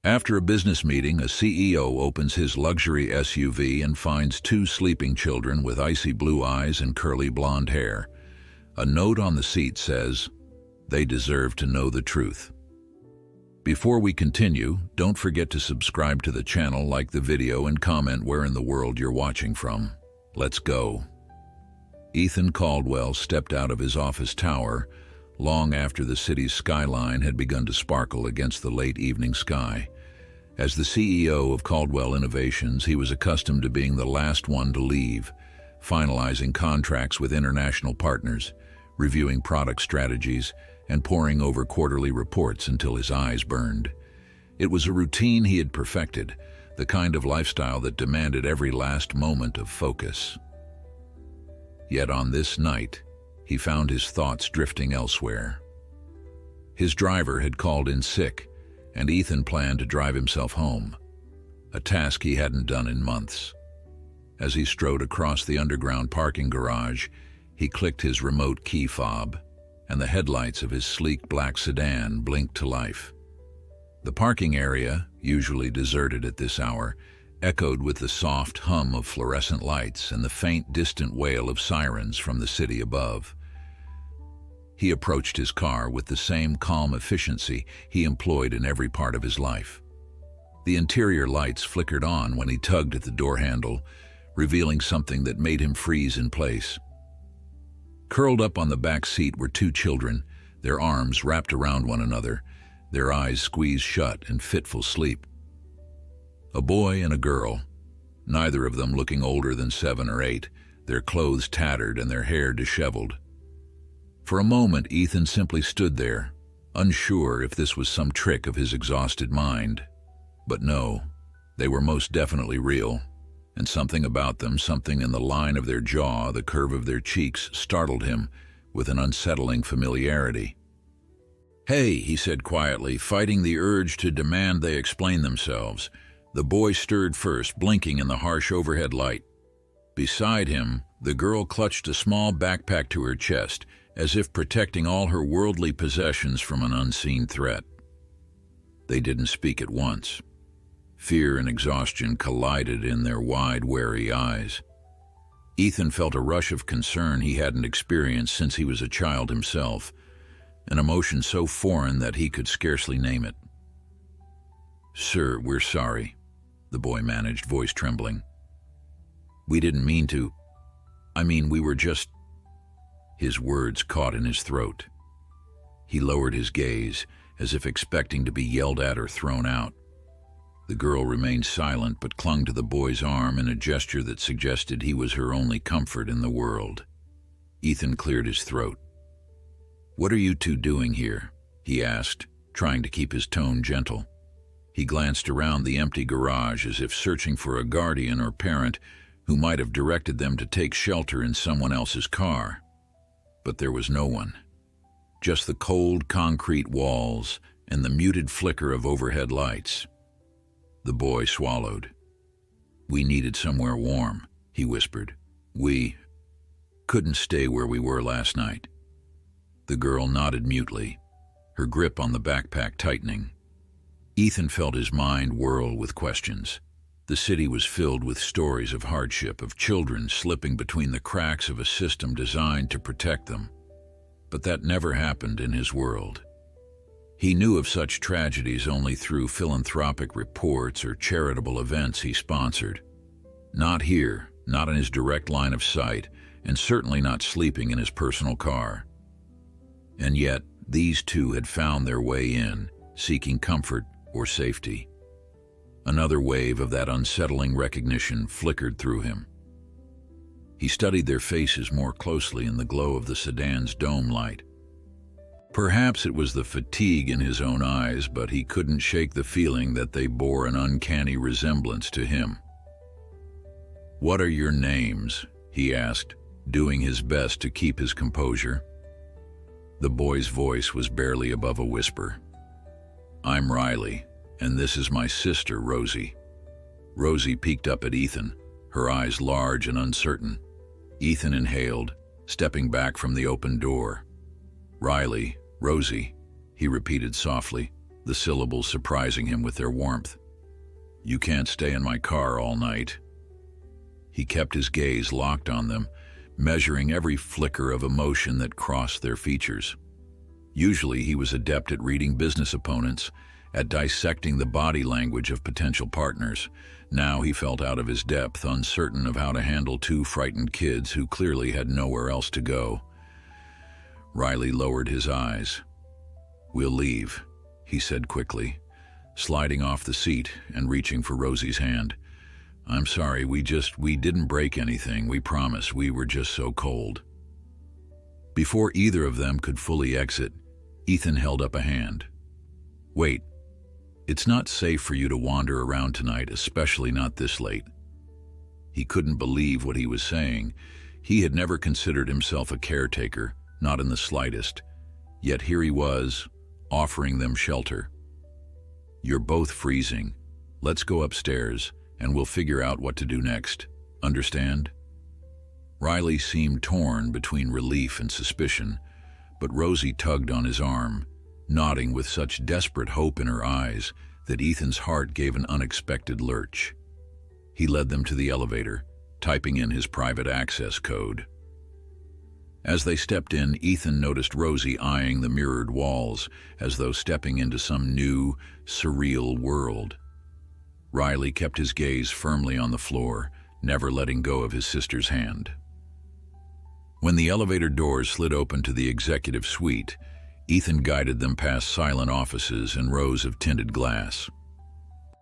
After a business meeting, a CEO opens his luxury SUV and finds two sleeping children with icy blue eyes and curly blonde hair. A note on the seat says, "They deserve to know the truth." Before we continue, don't forget to subscribe to the channel, like the video, and comment where in the world you're watching from. Let's go. Ethan Caldwell stepped out of his office tower long after the city's skyline had begun to sparkle against the late evening sky. As the CEO of Caldwell Innovations, he was accustomed to being the last one to leave, finalizing contracts with international partners, reviewing product strategies, and poring over quarterly reports until his eyes burned. It was a routine he had perfected, the kind of lifestyle that demanded every last moment of focus. Yet on this night, he found his thoughts drifting elsewhere. His driver had called in sick, and Ethan planned to drive himself home, a task he hadn't done in months. As he strode across the underground parking garage, he clicked his remote key fob, and the headlights of his sleek black sedan blinked to life. The parking area, usually deserted at this hour, echoed with the soft hum of fluorescent lights and the faint, distant wail of sirens from the city above. He approached his car with the same calm efficiency he employed in every part of his life. The interior lights flickered on when he tugged at the door handle, revealing something that made him freeze in place. Curled up on the back seat were two children, their arms wrapped around one another, their eyes squeezed shut in fitful sleep. A boy and a girl, neither of them looking older than 7 or 8, their clothes tattered and their hair disheveled. For a moment, Ethan simply stood there, unsure if this was some trick of his exhausted mind. But no, they were most definitely real, and something about them, something in the line of their jaw, the curve of their cheeks, startled him with an unsettling familiarity. "Hey," he said quietly, fighting the urge to demand they explain themselves. The boy stirred first, blinking in the harsh overhead light. Beside him, the girl clutched a small backpack to her chest, as if protecting all her worldly possessions from an unseen threat. They didn't speak at once. Fear and exhaustion collided in their wide, wary eyes. Ethan felt a rush of concern he hadn't experienced since he was a child himself, an emotion so foreign that he could scarcely name it. "Sir, we're sorry," the boy managed, voice trembling. "We didn't mean to. We were just—" His words caught in his throat. He lowered his gaze, as if expecting to be yelled at or thrown out. The girl remained silent but clung to the boy's arm in a gesture that suggested he was her only comfort in the world. Ethan cleared his throat. "What are you two doing here?" he asked, trying to keep his tone gentle. He glanced around the empty garage as if searching for a guardian or parent who might have directed them to take shelter in someone else's car. But there was no one. Just the cold concrete walls and the muted flicker of overhead lights. The boy swallowed. "We needed somewhere warm," he whispered. "We couldn't stay where we were last night." The girl nodded mutely, her grip on the backpack tightening. Ethan felt his mind whirl with questions. The city was filled with stories of hardship, of children slipping between the cracks of a system designed to protect them. But that never happened in his world. He knew of such tragedies only through philanthropic reports or charitable events he sponsored. Not here, not in his direct line of sight, and certainly not sleeping in his personal car. And yet, these two had found their way in, seeking comfort or safety. Another wave of that unsettling recognition flickered through him. He studied their faces more closely in the glow of the sedan's dome light. Perhaps it was the fatigue in his own eyes, but he couldn't shake the feeling that they bore an uncanny resemblance to him. "What are your names?" he asked, doing his best to keep his composure. The boy's voice was barely above a whisper. "I'm Riley, and this is my sister, Rosie." Rosie peeked up at Ethan, her eyes large and uncertain. Ethan inhaled, stepping back from the open door. "Riley, Rosie," he repeated softly. the syllables surprising him with their warmth. "You can't stay in my car all night." He kept his gaze locked on them, measuring every flicker of emotion that crossed their features. Usually he was adept at reading business opponents, at dissecting the body language of potential partners. Now he felt out of his depth, uncertain of how to handle two frightened kids who clearly had nowhere else to go. Riley lowered his eyes. "We'll leave," he said quickly, sliding off the seat and reaching for Rosie's hand. "I'm sorry, we didn't break anything, we promise, we were just so cold." Before either of them could fully exit, Ethan held up a hand. "Wait, it's not safe for you to wander around tonight, especially not this late." He couldn't believe what he was saying. He had never considered himself a caretaker, not in the slightest. Yet here he was, offering them shelter. "You're both freezing. Let's go upstairs, and we'll figure out what to do next. Understand?" Riley seemed torn between relief and suspicion, but Rosie tugged on his arm, nodding with such desperate hope in her eyes that Ethan's heart gave an unexpected lurch. He led them to the elevator, typing in his private access code. As they stepped in, Ethan noticed Rosie eyeing the mirrored walls as though stepping into some new, surreal world. Riley kept his gaze firmly on the floor, never letting go of his sister's hand. When the elevator doors slid open to the executive suite, Ethan guided them past silent offices and rows of tinted glass.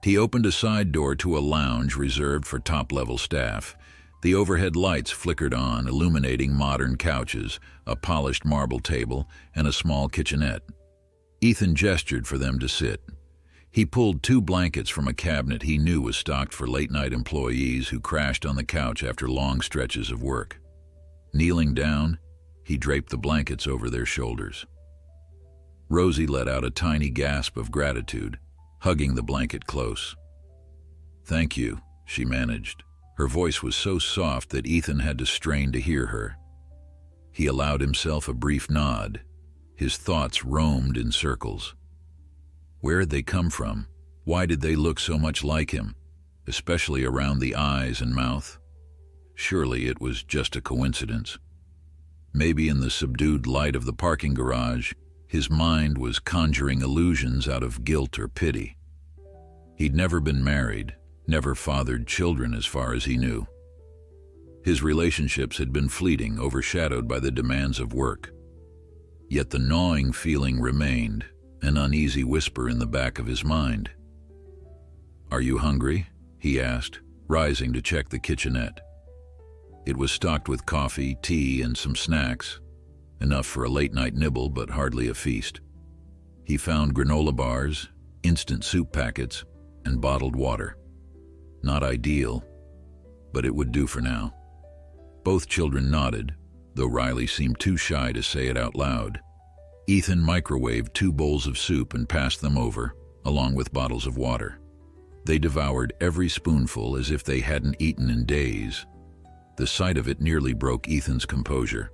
He opened a side door to a lounge reserved for top-level staff. The overhead lights flickered on, illuminating modern couches, a polished marble table, and a small kitchenette. Ethan gestured for them to sit. He pulled 2 blankets from a cabinet he knew was stocked for late-night employees who crashed on the couch after long stretches of work. Kneeling down, he draped the blankets over their shoulders. Rosie let out a tiny gasp of gratitude, hugging the blanket close. "Thank you," she managed. Her voice was so soft that Ethan had to strain to hear her. He allowed himself a brief nod. His thoughts roamed in circles. Where had they come from? Why did they look so much like him, especially around the eyes and mouth? Surely it was just a coincidence. Maybe in the subdued light of the parking garage, his mind was conjuring illusions out of guilt or pity. He'd never been married, never fathered children as far as he knew. His relationships had been fleeting, overshadowed by the demands of work. Yet the gnawing feeling remained, an uneasy whisper in the back of his mind. "Are you hungry?" he asked, rising to check the kitchenette. It was stocked with coffee, tea, and some snacks, enough for a late-night nibble but hardly a feast. He found granola bars, instant soup packets, and bottled water. Not ideal, but it would do for now. Both children nodded, though Riley seemed too shy to say it out loud. Ethan microwaved 2 bowls of soup and passed them over, along with bottles of water. They devoured every spoonful as if they hadn't eaten in days. The sight of it nearly broke Ethan's composure.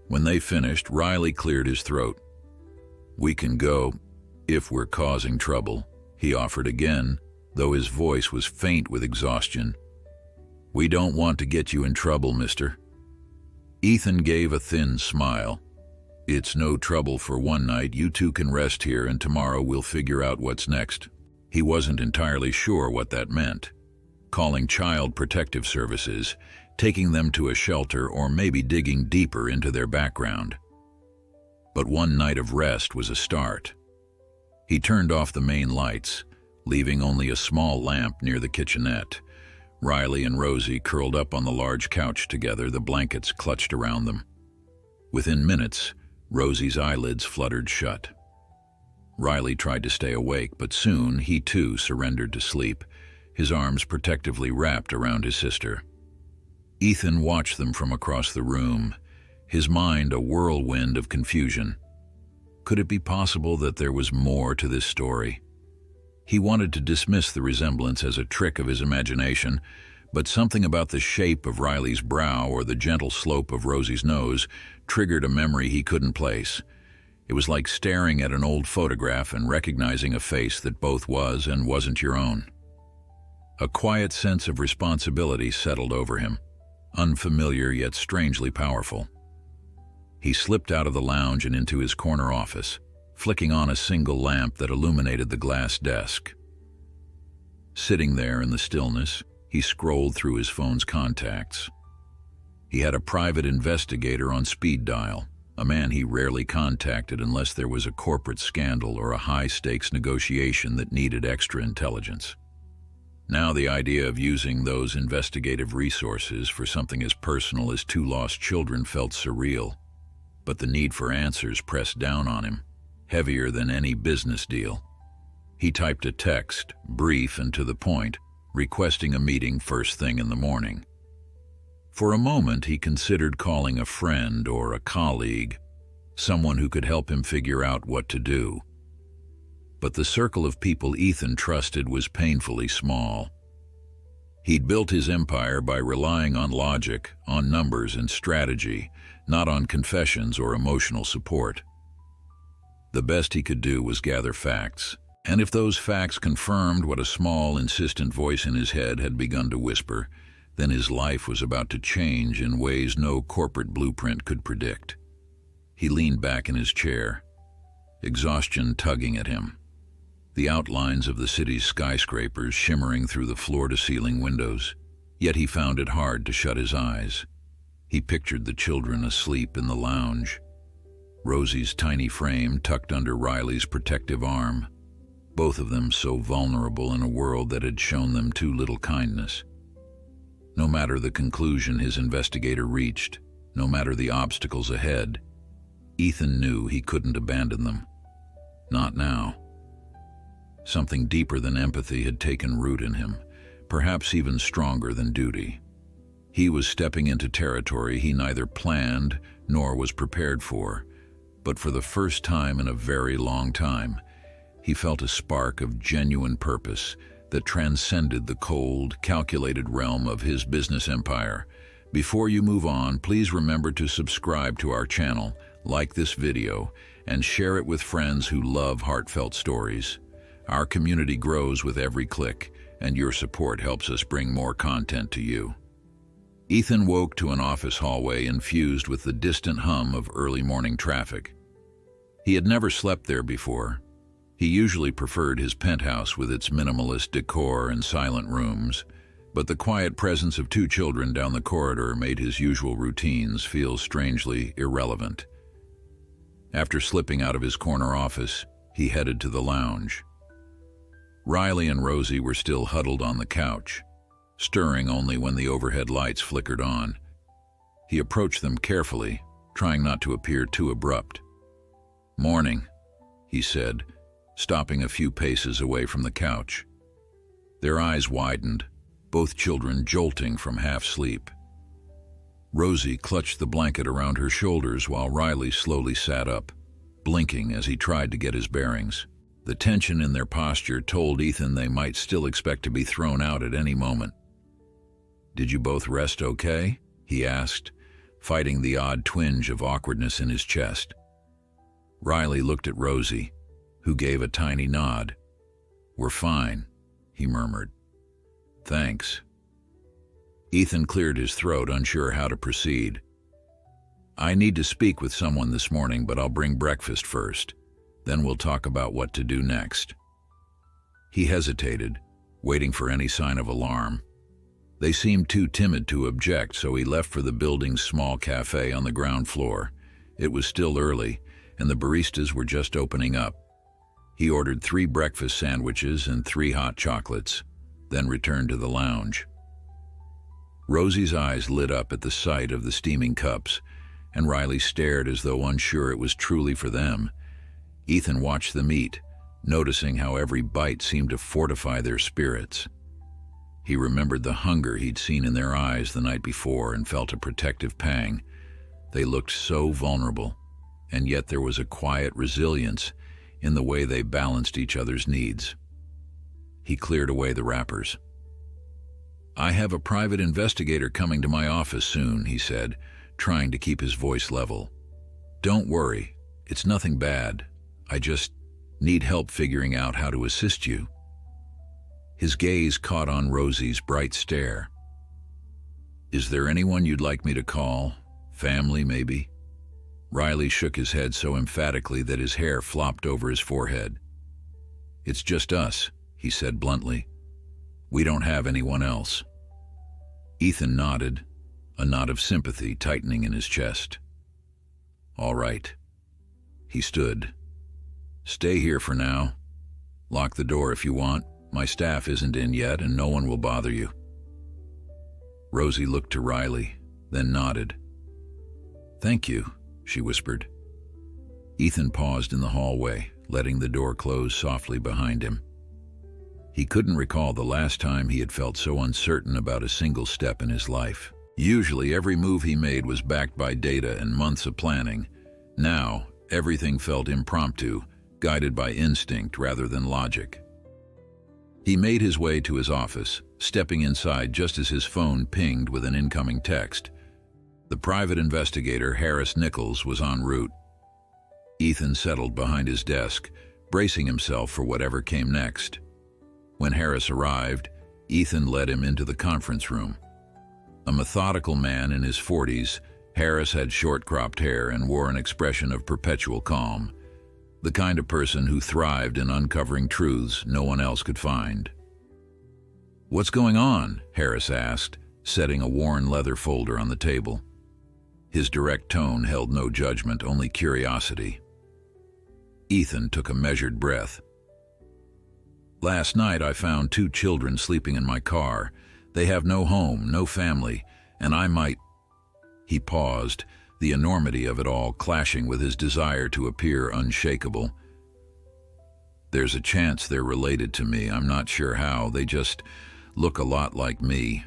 When they finished, Riley cleared his throat. "We can go, if we're causing trouble," he offered again, though his voice was faint with exhaustion. "We don't want to get you in trouble, mister." Ethan gave a thin smile. "It's no trouble for one night. You two can rest here, and tomorrow we'll figure out what's next." He wasn't entirely sure what that meant. Calling Child Protective Services, taking them to a shelter, or maybe digging deeper into their background. But one night of rest was a start. He turned off the main lights, leaving only a small lamp near the kitchenette. Riley and Rosie curled up on the large couch together, the blankets clutched around them. Within minutes, Rosie's eyelids fluttered shut. Riley tried to stay awake, but soon he too surrendered to sleep, his arms protectively wrapped around his sister. Ethan watched them from across the room, his mind a whirlwind of confusion. Could it be possible that there was more to this story? He wanted to dismiss the resemblance as a trick of his imagination, but something about the shape of Riley's brow or the gentle slope of Rosie's nose triggered a memory he couldn't place. It was like staring at an old photograph and recognizing a face that both was and wasn't your own. A quiet sense of responsibility settled over him, unfamiliar yet strangely powerful. He slipped out of the lounge and into his corner office, flicking on a single lamp that illuminated the glass desk. Sitting there in the stillness, he scrolled through his phone's contacts. He had a private investigator on speed dial, a man he rarely contacted unless there was a corporate scandal or a high-stakes negotiation that needed extra intelligence. Now the idea of using those investigative resources for something as personal as 2 lost children felt surreal, but the need for answers pressed down on him, heavier than any business deal. He typed a text, brief and to the point, requesting a meeting first thing in the morning. For a moment, he considered calling a friend or a colleague, someone who could help him figure out what to do. But the circle of people Ethan trusted was painfully small. He'd built his empire by relying on logic, on numbers and strategy, not on confessions or emotional support. The best he could do was gather facts, and if those facts confirmed what a small, insistent voice in his head had begun to whisper, then his life was about to change in ways no corporate blueprint could predict. He leaned back in his chair, exhaustion tugging at him, the outlines of the city's skyscrapers shimmering through the floor-to-ceiling windows, yet he found it hard to shut his eyes. He pictured the children asleep in the lounge, Rosie's tiny frame tucked under Riley's protective arm, both of them so vulnerable in a world that had shown them too little kindness. No matter the conclusion his investigator reached, no matter the obstacles ahead, Ethan knew he couldn't abandon them. Not now. Something deeper than empathy had taken root in him, perhaps even stronger than duty. He was stepping into territory he neither planned nor was prepared for, but for the first time in a very long time, he felt a spark of genuine purpose that transcended the cold, calculated realm of his business empire. Before you move on, please remember to subscribe to our channel, like this video, and share it with friends who love heartfelt stories. Our community grows with every click, and your support helps us bring more content to you. Ethan woke to an office hallway infused with the distant hum of early morning traffic. He had never slept there before. He usually preferred his penthouse with its minimalist decor and silent rooms, but the quiet presence of 2 children down the corridor made his usual routines feel strangely irrelevant. After slipping out of his corner office, he headed to the lounge. Riley and Rosie were still huddled on the couch, stirring only when the overhead lights flickered on. He approached them carefully, trying not to appear too abrupt. "Morning," he said, stopping a few paces away from the couch. Their eyes widened, both children jolting from half-sleep. Rosie clutched the blanket around her shoulders while Riley slowly sat up, blinking as he tried to get his bearings. The tension in their posture told Ethan they might still expect to be thrown out at any moment. "Did you both rest okay?" he asked, fighting the odd twinge of awkwardness in his chest. Riley looked at Rosie, who gave a tiny nod. "We're fine," he murmured. "Thanks." Ethan cleared his throat, unsure how to proceed. "I need to speak with someone this morning, but I'll bring breakfast first. Then we'll talk about what to do next." He hesitated, waiting for any sign of alarm. They seemed too timid to object, so he left for the building's small cafe on the ground floor. It was still early, and the baristas were just opening up. He ordered 3 breakfast sandwiches and 3 hot chocolates, then returned to the lounge. Rosie's eyes lit up at the sight of the steaming cups, and Riley stared as though unsure it was truly for them. Ethan watched them eat, noticing how every bite seemed to fortify their spirits. He remembered the hunger he'd seen in their eyes the night before and felt a protective pang. They looked so vulnerable, and yet there was a quiet resilience in the way they balanced each other's needs. He cleared away the wrappers. "I have a private investigator coming to my office soon," he said, trying to keep his voice level. "Don't worry, It's nothing bad. I just need help figuring out how to assist you. His gaze caught on Rosie's bright stare. Is there anyone you'd like me to call? Family, maybe? Riley shook his head so emphatically that his hair flopped over his forehead. It's just us, he said bluntly. We don't have anyone else. Ethan nodded, a knot of sympathy tightening in his chest. All right. He stood. Stay here for now. Lock the door if you want. My staff isn't in yet and no one will bother you. Rosie looked to Riley, then nodded. Thank you, she whispered. Ethan paused in the hallway, letting the door close softly behind him. He couldn't recall the last time he had felt so uncertain about a single step in his life. Usually every move he made was backed by data and months of planning. Now, everything felt impromptu, guided by instinct rather than logic. He made his way to his office, stepping inside just as his phone pinged with an incoming text. The private investigator, Harris Nichols, was en route. Ethan settled behind his desk, bracing himself for whatever came next. When Harris arrived, Ethan led him into the conference room. A methodical man in his 40s, Harris had short-cropped hair and wore an expression of perpetual calm, the kind of person who thrived in uncovering truths no one else could find. What's going on? Harris asked, setting a worn leather folder on the table. His direct tone held no judgment, only curiosity. Ethan took a measured breath. Last night I found 2 children sleeping in my car. They have no home, no family, and I might... He paused, the enormity of it all clashing with his desire to appear unshakable. There's a chance they're related to me. I'm not sure how. They just look a lot like me.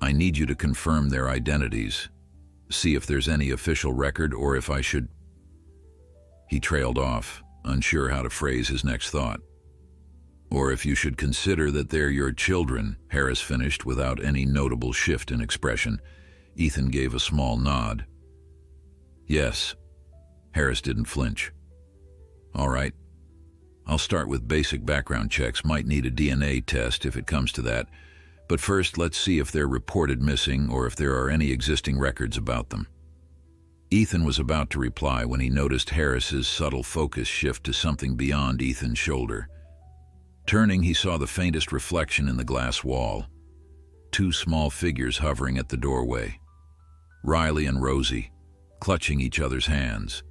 I need you to confirm their identities. See if there's any official record or if I should... He trailed off, unsure how to phrase his next thought. Or if you should consider that they're your children, Harris finished without any notable shift in expression. Ethan gave a small nod. Yes. Harris didn't flinch. All right. I'll start with basic background checks. Might need a DNA test if it comes to that. But first, let's see if they're reported missing or if there are any existing records about them. Ethan was about to reply when he noticed Harris's subtle focus shift to something beyond Ethan's shoulder. Turning, he saw the faintest reflection in the glass wall. 2 small figures hovering at the doorway. Riley and Rosie, clutching each other's hands.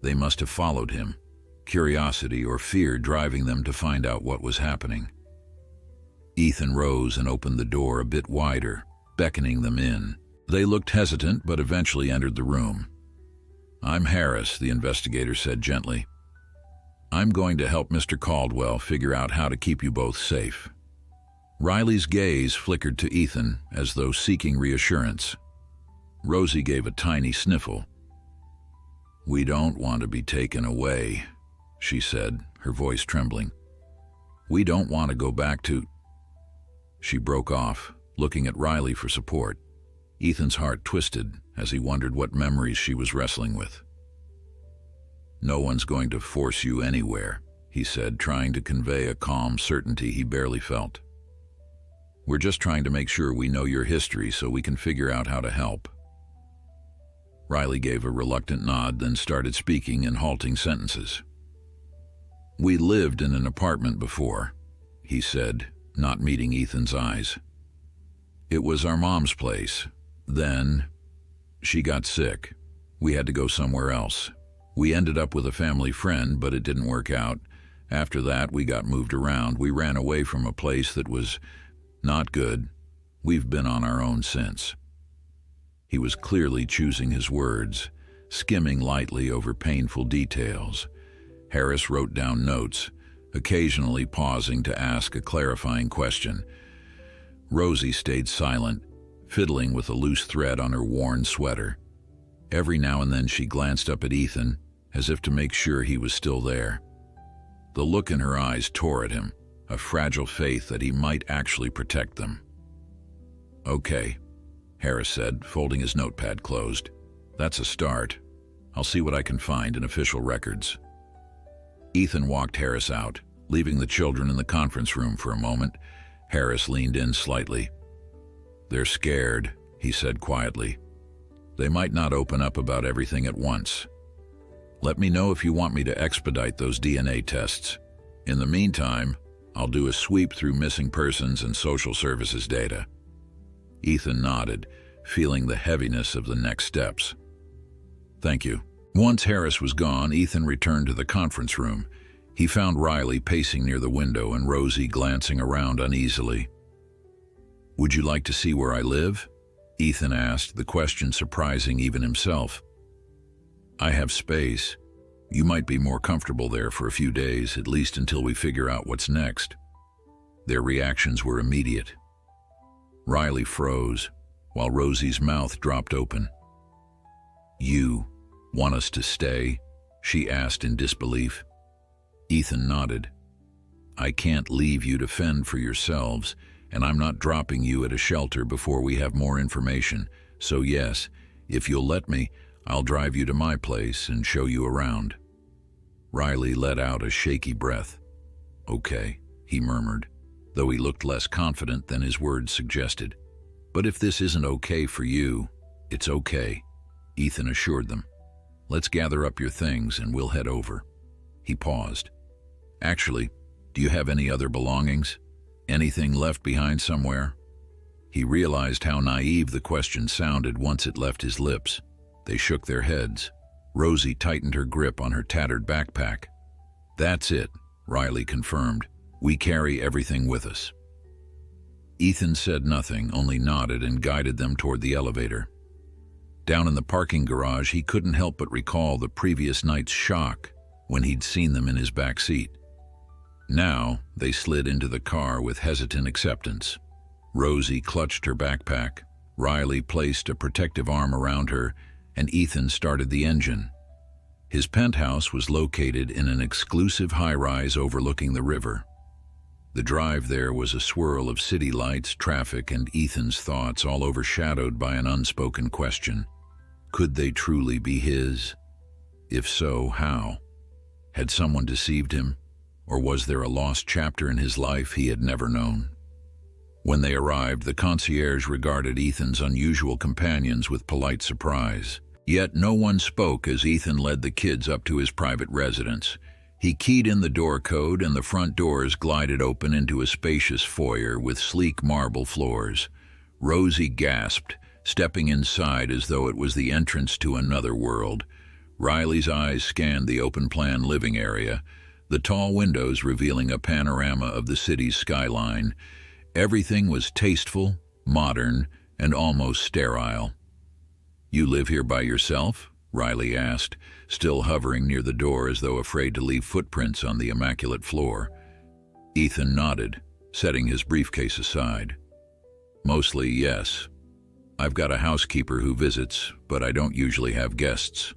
They must have followed him, curiosity or fear driving them to find out what was happening. Ethan rose and opened the door a bit wider, beckoning them in. They looked hesitant but eventually entered the room. I'm Harris, the investigator said gently. I'm going to help Mr. Caldwell figure out how to keep you both safe. Riley's gaze flickered to Ethan as though seeking reassurance. Rosie gave a tiny sniffle. We don't want to be taken away, she said, her voice trembling. We don't want to go back to... She broke off, looking at Riley for support. Ethan's heart twisted as he wondered what memories she was wrestling with. No one's going to force you anywhere, he said, trying to convey a calm certainty he barely felt. We're just trying to make sure we know your history so we can figure out how to help. Riley gave a reluctant nod, then started speaking in halting sentences. We lived in an apartment before, he said, not meeting Ethan's eyes. It was our mom's place. Then, she got sick. We had to go somewhere else. We ended up with a family friend, but it didn't work out. After that, we got moved around. We ran away from a place that was not good. We've been on our own since. He was clearly choosing his words, skimming lightly over painful details. Harris wrote down notes, occasionally pausing to ask a clarifying question. Rosie stayed silent, fiddling with a loose thread on her worn sweater. Every now and then she glanced up at Ethan, as if to make sure he was still there. The look in her eyes tore at him, a fragile faith that he might actually protect them. Okay, Harris said, folding his notepad closed. That's a start. I'll see what I can find in official records. Ethan walked Harris out, leaving the children in the conference room for a moment. Harris leaned in slightly. "They're scared," he said quietly. "They might not open up about everything at once. Let me know if you want me to expedite those DNA tests. In the meantime, I'll do a sweep through missing persons and social services data." Ethan nodded, feeling the heaviness of the next steps. "Thank you." Once Harris was gone, Ethan returned to the conference room. He found Riley pacing near the window and Rosie glancing around uneasily. "Would you like to see where I live?" Ethan asked, the question surprising even himself. "I have space. You might be more comfortable there for a few days, at least until we figure out what's next." Their reactions were immediate. Riley froze, while Rosie's mouth dropped open. "You want us to stay?" she asked in disbelief. Ethan nodded. "I can't leave you to fend for yourselves, and I'm not dropping you at a shelter before we have more information. So yes, if you'll let me, I'll drive you to my place and show you around." Riley let out a shaky breath. "Okay," he murmured, though he looked less confident than his words suggested. "But if this isn't okay for you, it's okay," Ethan assured them. "Let's gather up your things and we'll head over." He paused. "Actually, do you have any other belongings? Anything left behind somewhere?" He realized how naive the question sounded once it left his lips. They shook their heads. Rosie tightened her grip on her tattered backpack. "That's it," Riley confirmed. "We carry everything with us." Ethan said nothing, only nodded and guided them toward the elevator. Down in the parking garage, he couldn't help but recall the previous night's shock when he'd seen them in his back seat. Now, they slid into the car with hesitant acceptance. Rosie clutched her backpack, Riley placed a protective arm around her, and Ethan started the engine. His penthouse was located in an exclusive high-rise overlooking the river. The drive there was a swirl of city lights, traffic, and Ethan's thoughts all overshadowed by an unspoken question. Could they truly be his? If so, how? Had someone deceived him? Or was there a lost chapter in his life he had never known? When they arrived, the concierge regarded Ethan's unusual companions with polite surprise. Yet no one spoke as Ethan led the kids up to his private residence. He keyed in the door code and the front doors glided open into a spacious foyer with sleek marble floors. Rosie gasped, stepping inside as though it was the entrance to another world. Riley's eyes scanned the open-plan living area, the tall windows revealing a panorama of the city's skyline. Everything was tasteful, modern, and almost sterile. "You live here by yourself?" Riley asked, still hovering near the door as though afraid to leave footprints on the immaculate floor. Ethan nodded, setting his briefcase aside. "Mostly, yes. I've got a housekeeper who visits, but I don't usually have guests."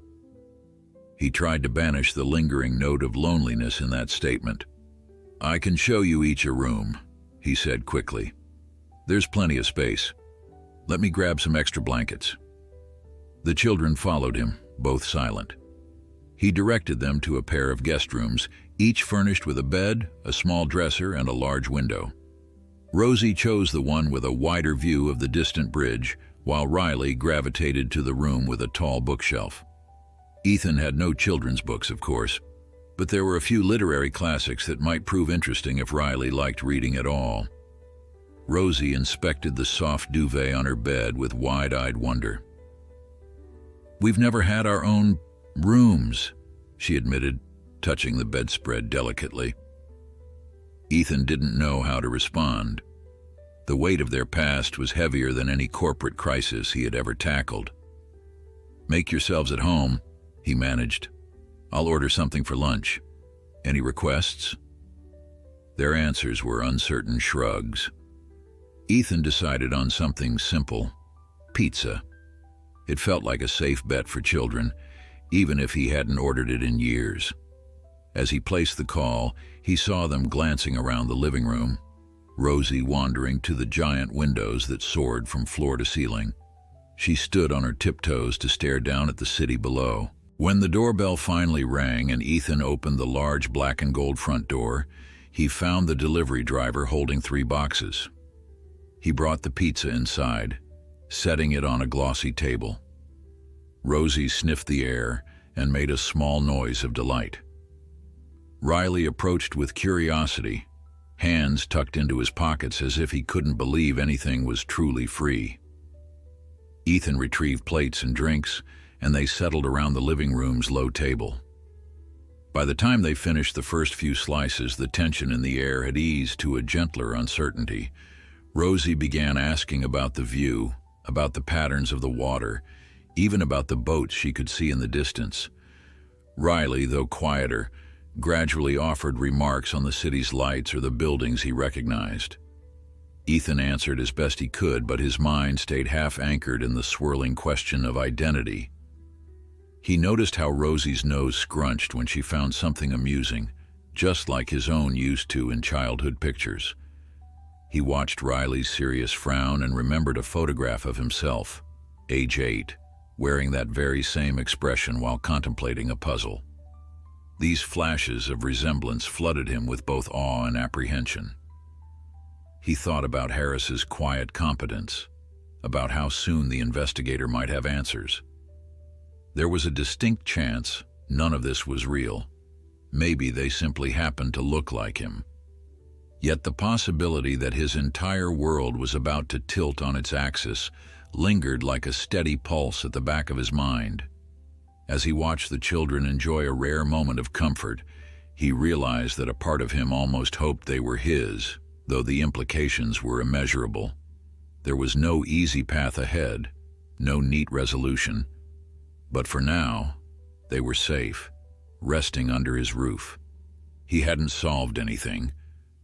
He tried to banish the lingering note of loneliness in that statement. "I can show you each a room," he said quickly. "There's plenty of space. Let me grab some extra blankets." The children followed him, both silent. He directed them to a pair of guest rooms, each furnished with a bed, a small dresser, and a large window. Rosie chose the one with a wider view of the distant bridge, while Riley gravitated to the room with a tall bookshelf. Ethan had no children's books, of course, but there were a few literary classics that might prove interesting if Riley liked reading at all. Rosie inspected the soft duvet on her bed with wide-eyed wonder. "We've never had our own rooms," she admitted, touching the bedspread delicately. Ethan didn't know how to respond. The weight of their past was heavier than any corporate crisis he had ever tackled. "Make yourselves at home," he managed. "I'll order something for lunch. Any requests?" Their answers were uncertain shrugs. Ethan decided on something simple: pizza. It felt like a safe bet for children, even if he hadn't ordered it in years. As he placed the call, he saw them glancing around the living room, Rosie wandering to the giant windows that soared from floor to ceiling. She stood on her tiptoes to stare down at the city below. When the doorbell finally rang and Ethan opened the large black and gold front door, he found the delivery driver holding 3 boxes. He brought the pizza inside, setting it on a glossy table. Rosie sniffed the air and made a small noise of delight. Riley approached with curiosity, hands tucked into his pockets as if he couldn't believe anything was truly free. Ethan retrieved plates and drinks, and they settled around the living room's low table. By the time they finished the first few slices, the tension in the air had eased to a gentler uncertainty. Rosie began asking about the view, about the patterns of the water, even about the boats she could see in the distance. Riley, though quieter, gradually offered remarks on the city's lights or the buildings he recognized. Ethan answered as best he could, but his mind stayed half-anchored in the swirling question of identity. He noticed how Rosie's nose scrunched when she found something amusing, just like his own used to in childhood pictures. He watched Riley's serious frown and remembered a photograph of himself, age 8, wearing that very same expression while contemplating a puzzle. These flashes of resemblance flooded him with both awe and apprehension. He thought about Harris's quiet competence, about how soon the investigator might have answers. There was a distinct chance none of this was real. Maybe they simply happened to look like him. Yet the possibility that his entire world was about to tilt on its axis lingered like a steady pulse at the back of his mind. As he watched the children enjoy a rare moment of comfort, he realized that a part of him almost hoped they were his, though the implications were immeasurable. There was no easy path ahead, no neat resolution. But for now, they were safe, resting under his roof. He hadn't solved anything,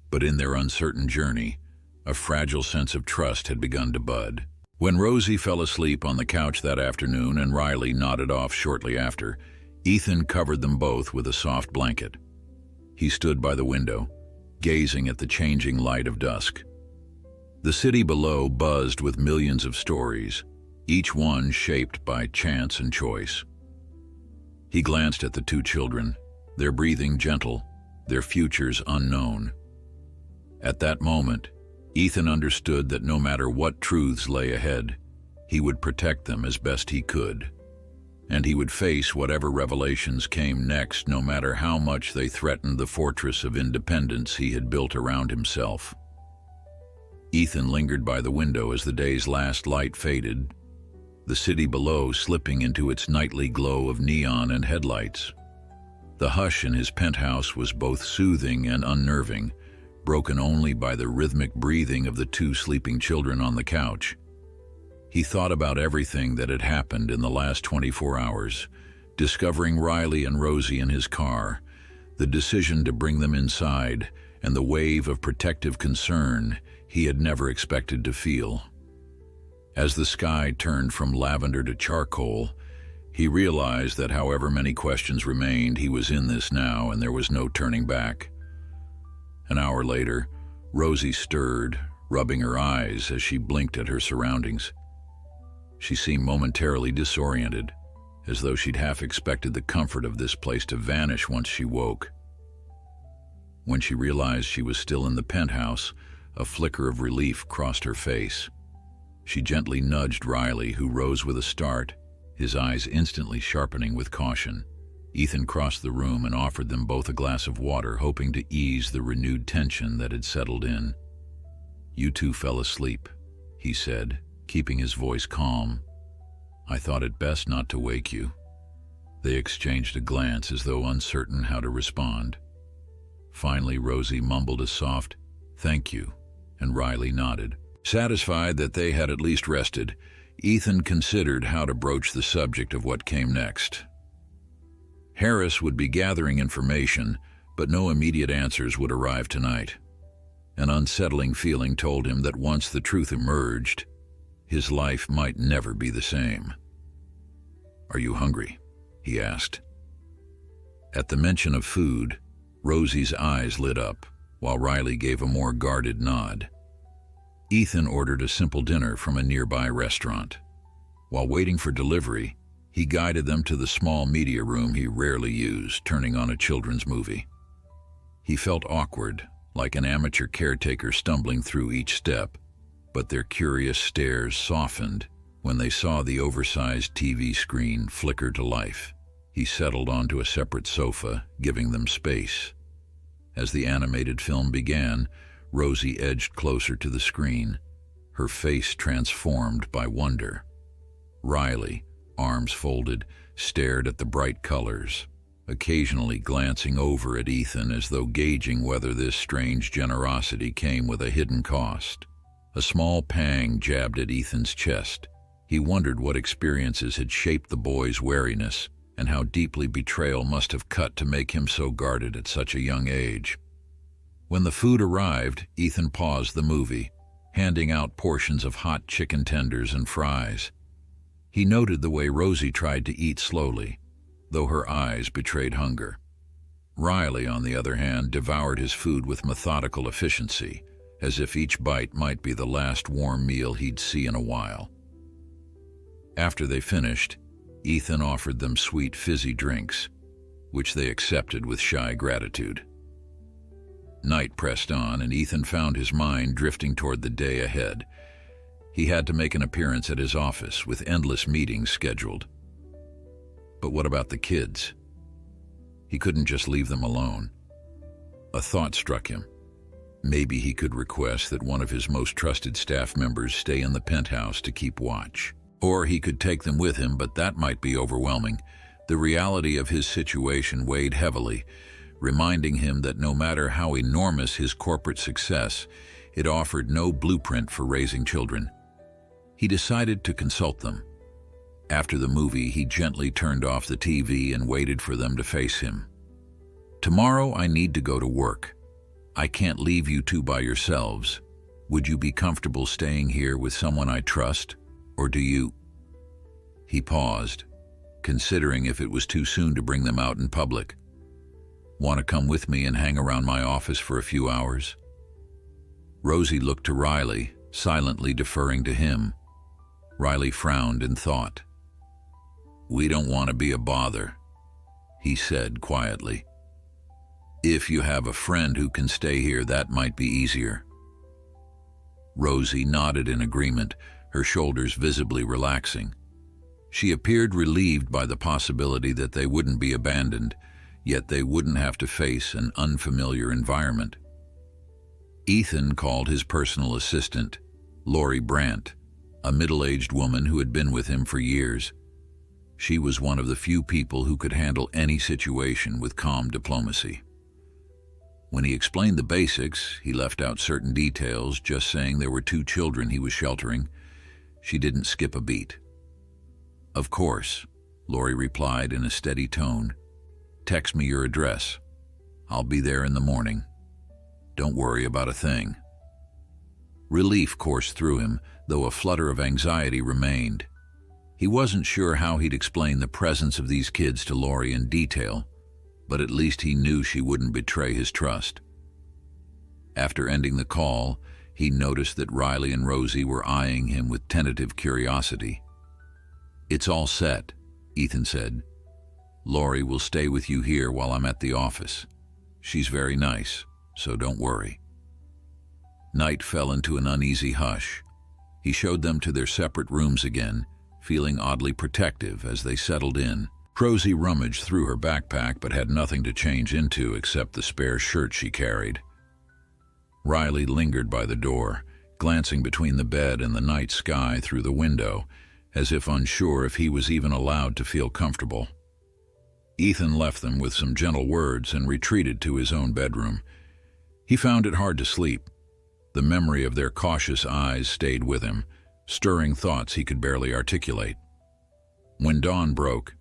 but in their uncertain journey, a fragile sense of trust had begun to bud. When Rosie fell asleep on the couch that afternoon and Riley nodded off shortly after, Ethan covered them both with a soft blanket. He stood by the window, gazing at the changing light of dusk. The city below buzzed with millions of stories, each one shaped by chance and choice. He glanced at the 2 children, their breathing gentle, their futures unknown. At that moment, Ethan understood that no matter what truths lay ahead, he would protect them as best he could, and he would face whatever revelations came next, no matter how much they threatened the fortress of independence he had built around himself. Ethan lingered by the window as the day's last light faded, the city below slipping into its nightly glow of neon and headlights. The hush in his penthouse was both soothing and unnerving, broken only by the rhythmic breathing of the 2 sleeping children on the couch. He thought about everything that had happened in the last 24 hours, discovering Riley and Rosie in his car, the decision to bring them inside, and the wave of protective concern he had never expected to feel. As the sky turned from lavender to charcoal, he realized that however many questions remained, he was in this now and there was no turning back. An hour later, Rosie stirred, rubbing her eyes as she blinked at her surroundings. She seemed momentarily disoriented, as though she'd half expected the comfort of this place to vanish once she woke. When she realized she was still in the penthouse, a flicker of relief crossed her face. She gently nudged Riley, who rose with a start, his eyes instantly sharpening with caution. Ethan crossed the room and offered them both a glass of water, hoping to ease the renewed tension that had settled in. "You 2 fell asleep," he said, keeping his voice calm. "I thought it best not to wake you." They exchanged a glance as though uncertain how to respond. Finally, Rosie mumbled a soft, "Thank you," and Riley nodded. Satisfied that they had at least rested, Ethan considered how to broach the subject of what came next. Harris would be gathering information, but no immediate answers would arrive tonight. An unsettling feeling told him that once the truth emerged, his life might never be the same. "Are you hungry?" he asked. At the mention of food, Rosie's eyes lit up, while Riley gave a more guarded nod. Ethan ordered a simple dinner from a nearby restaurant. While waiting for delivery, He guided them to the small media room he rarely used, turning on a children's movie. He felt awkward, like an amateur caretaker stumbling through each step, but their curious stares softened when they saw the oversized TV screen flicker to life. He settled onto a separate sofa, giving them space. As the animated film began, Rosie edged closer to the screen, her face transformed by wonder. Riley, arms folded, stared at the bright colors, occasionally glancing over at Ethan as though gauging whether this strange generosity came with a hidden cost. A small pang jabbed at Ethan's chest. He wondered what experiences had shaped the boy's wariness and how deeply betrayal must have cut to make him so guarded at such a young age. When the food arrived, Ethan paused the movie, handing out portions of hot chicken tenders and fries. He noted the way Rosie tried to eat slowly, though her eyes betrayed hunger. Riley, on the other hand, devoured his food with methodical efficiency, as if each bite might be the last warm meal he'd see in a while. After they finished, Ethan offered them sweet, fizzy drinks, which they accepted with shy gratitude. Night pressed on, and Ethan found his mind drifting toward the day ahead. He had to make an appearance at his office, with endless meetings scheduled. But what about the kids? He couldn't just leave them alone. A thought struck him. Maybe he could request that one of his most trusted staff members stay in the penthouse to keep watch. Or he could take them with him, but that might be overwhelming. The reality of his situation weighed heavily, reminding him that no matter how enormous his corporate success, it offered no blueprint for raising children. He decided to consult them. After the movie, he gently turned off the TV and waited for them to face him. "Tomorrow I need to go to work. I can't leave you two by yourselves. Would you be comfortable staying here with someone I trust, or do you?" He paused, considering if it was too soon to bring them out in public. "Want to come with me and hang around my office for a few hours?" Rosie looked to Riley, silently deferring to him. Riley frowned in thought. "We don't want to be a bother," he said quietly. "If you have a friend who can stay here, that might be easier." Rosie nodded in agreement, her shoulders visibly relaxing. She appeared relieved by the possibility that they wouldn't be abandoned, yet they wouldn't have to face an unfamiliar environment. Ethan called his personal assistant, Lori Brandt, a middle-aged woman who had been with him for years. She was one of the few people who could handle any situation with calm diplomacy. When he explained the basics, he left out certain details, just saying there were 2 children he was sheltering. She didn't skip a beat. "Of course," Lori replied in a steady tone. "Text me your address. I'll be there in the morning. Don't worry about a thing." Relief coursed through him, though a flutter of anxiety remained. He wasn't sure how he'd explain the presence of these kids to Lori in detail, but at least he knew she wouldn't betray his trust. After ending the call, he noticed that Riley and Rosie were eyeing him with tentative curiosity. "It's all set," Ethan said. "Lori will stay with you here while I'm at the office. She's very nice, so don't worry." Night fell into an uneasy hush. He showed them to their separate rooms again, feeling oddly protective as they settled in. Rosie rummaged through her backpack but had nothing to change into except the spare shirt she carried. Riley lingered by the door, glancing between the bed and the night sky through the window, as if unsure if he was even allowed to feel comfortable. Ethan left them with some gentle words and retreated to his own bedroom. He found it hard to sleep. The memory of their cautious eyes stayed with him, stirring thoughts he could barely articulate. When dawn broke,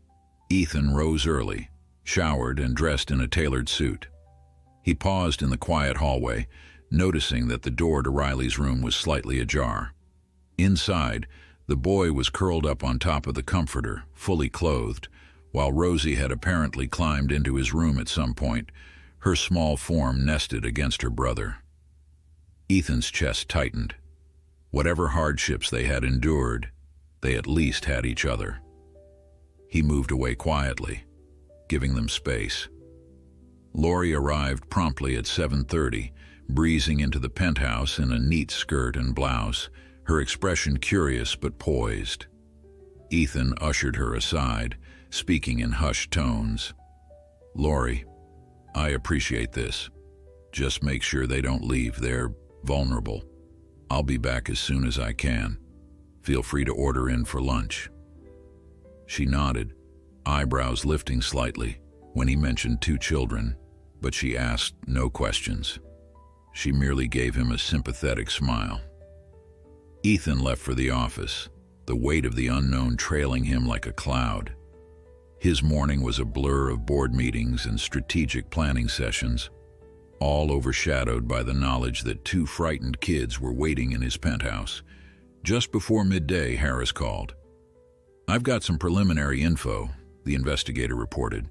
Ethan rose early, showered and dressed in a tailored suit. He paused in the quiet hallway, noticing that the door to Riley's room was slightly ajar. Inside, the boy was curled up on top of the comforter, fully clothed, while Rosie had apparently climbed into his room at some point, her small form nested against her brother. Ethan's chest tightened. Whatever hardships they had endured, they at least had each other. He moved away quietly, giving them space. Lori arrived promptly at 7:30, breezing into the penthouse in a neat skirt and blouse, her expression curious but poised. Ethan ushered her aside, speaking in hushed tones. "Lori, I appreciate this. Just make sure they don't leave. They're vulnerable. I'll be back as soon as I can. Feel free to order in for lunch." She nodded, eyebrows lifting slightly when he mentioned 2 children, but she asked no questions. She merely gave him a sympathetic smile. Ethan left for the office, the weight of the unknown trailing him like a cloud. His morning was a blur of board meetings and strategic planning sessions, all overshadowed by the knowledge that 2 frightened kids were waiting in his penthouse. Just before midday, Harris called. "I've got some preliminary info," the investigator reported.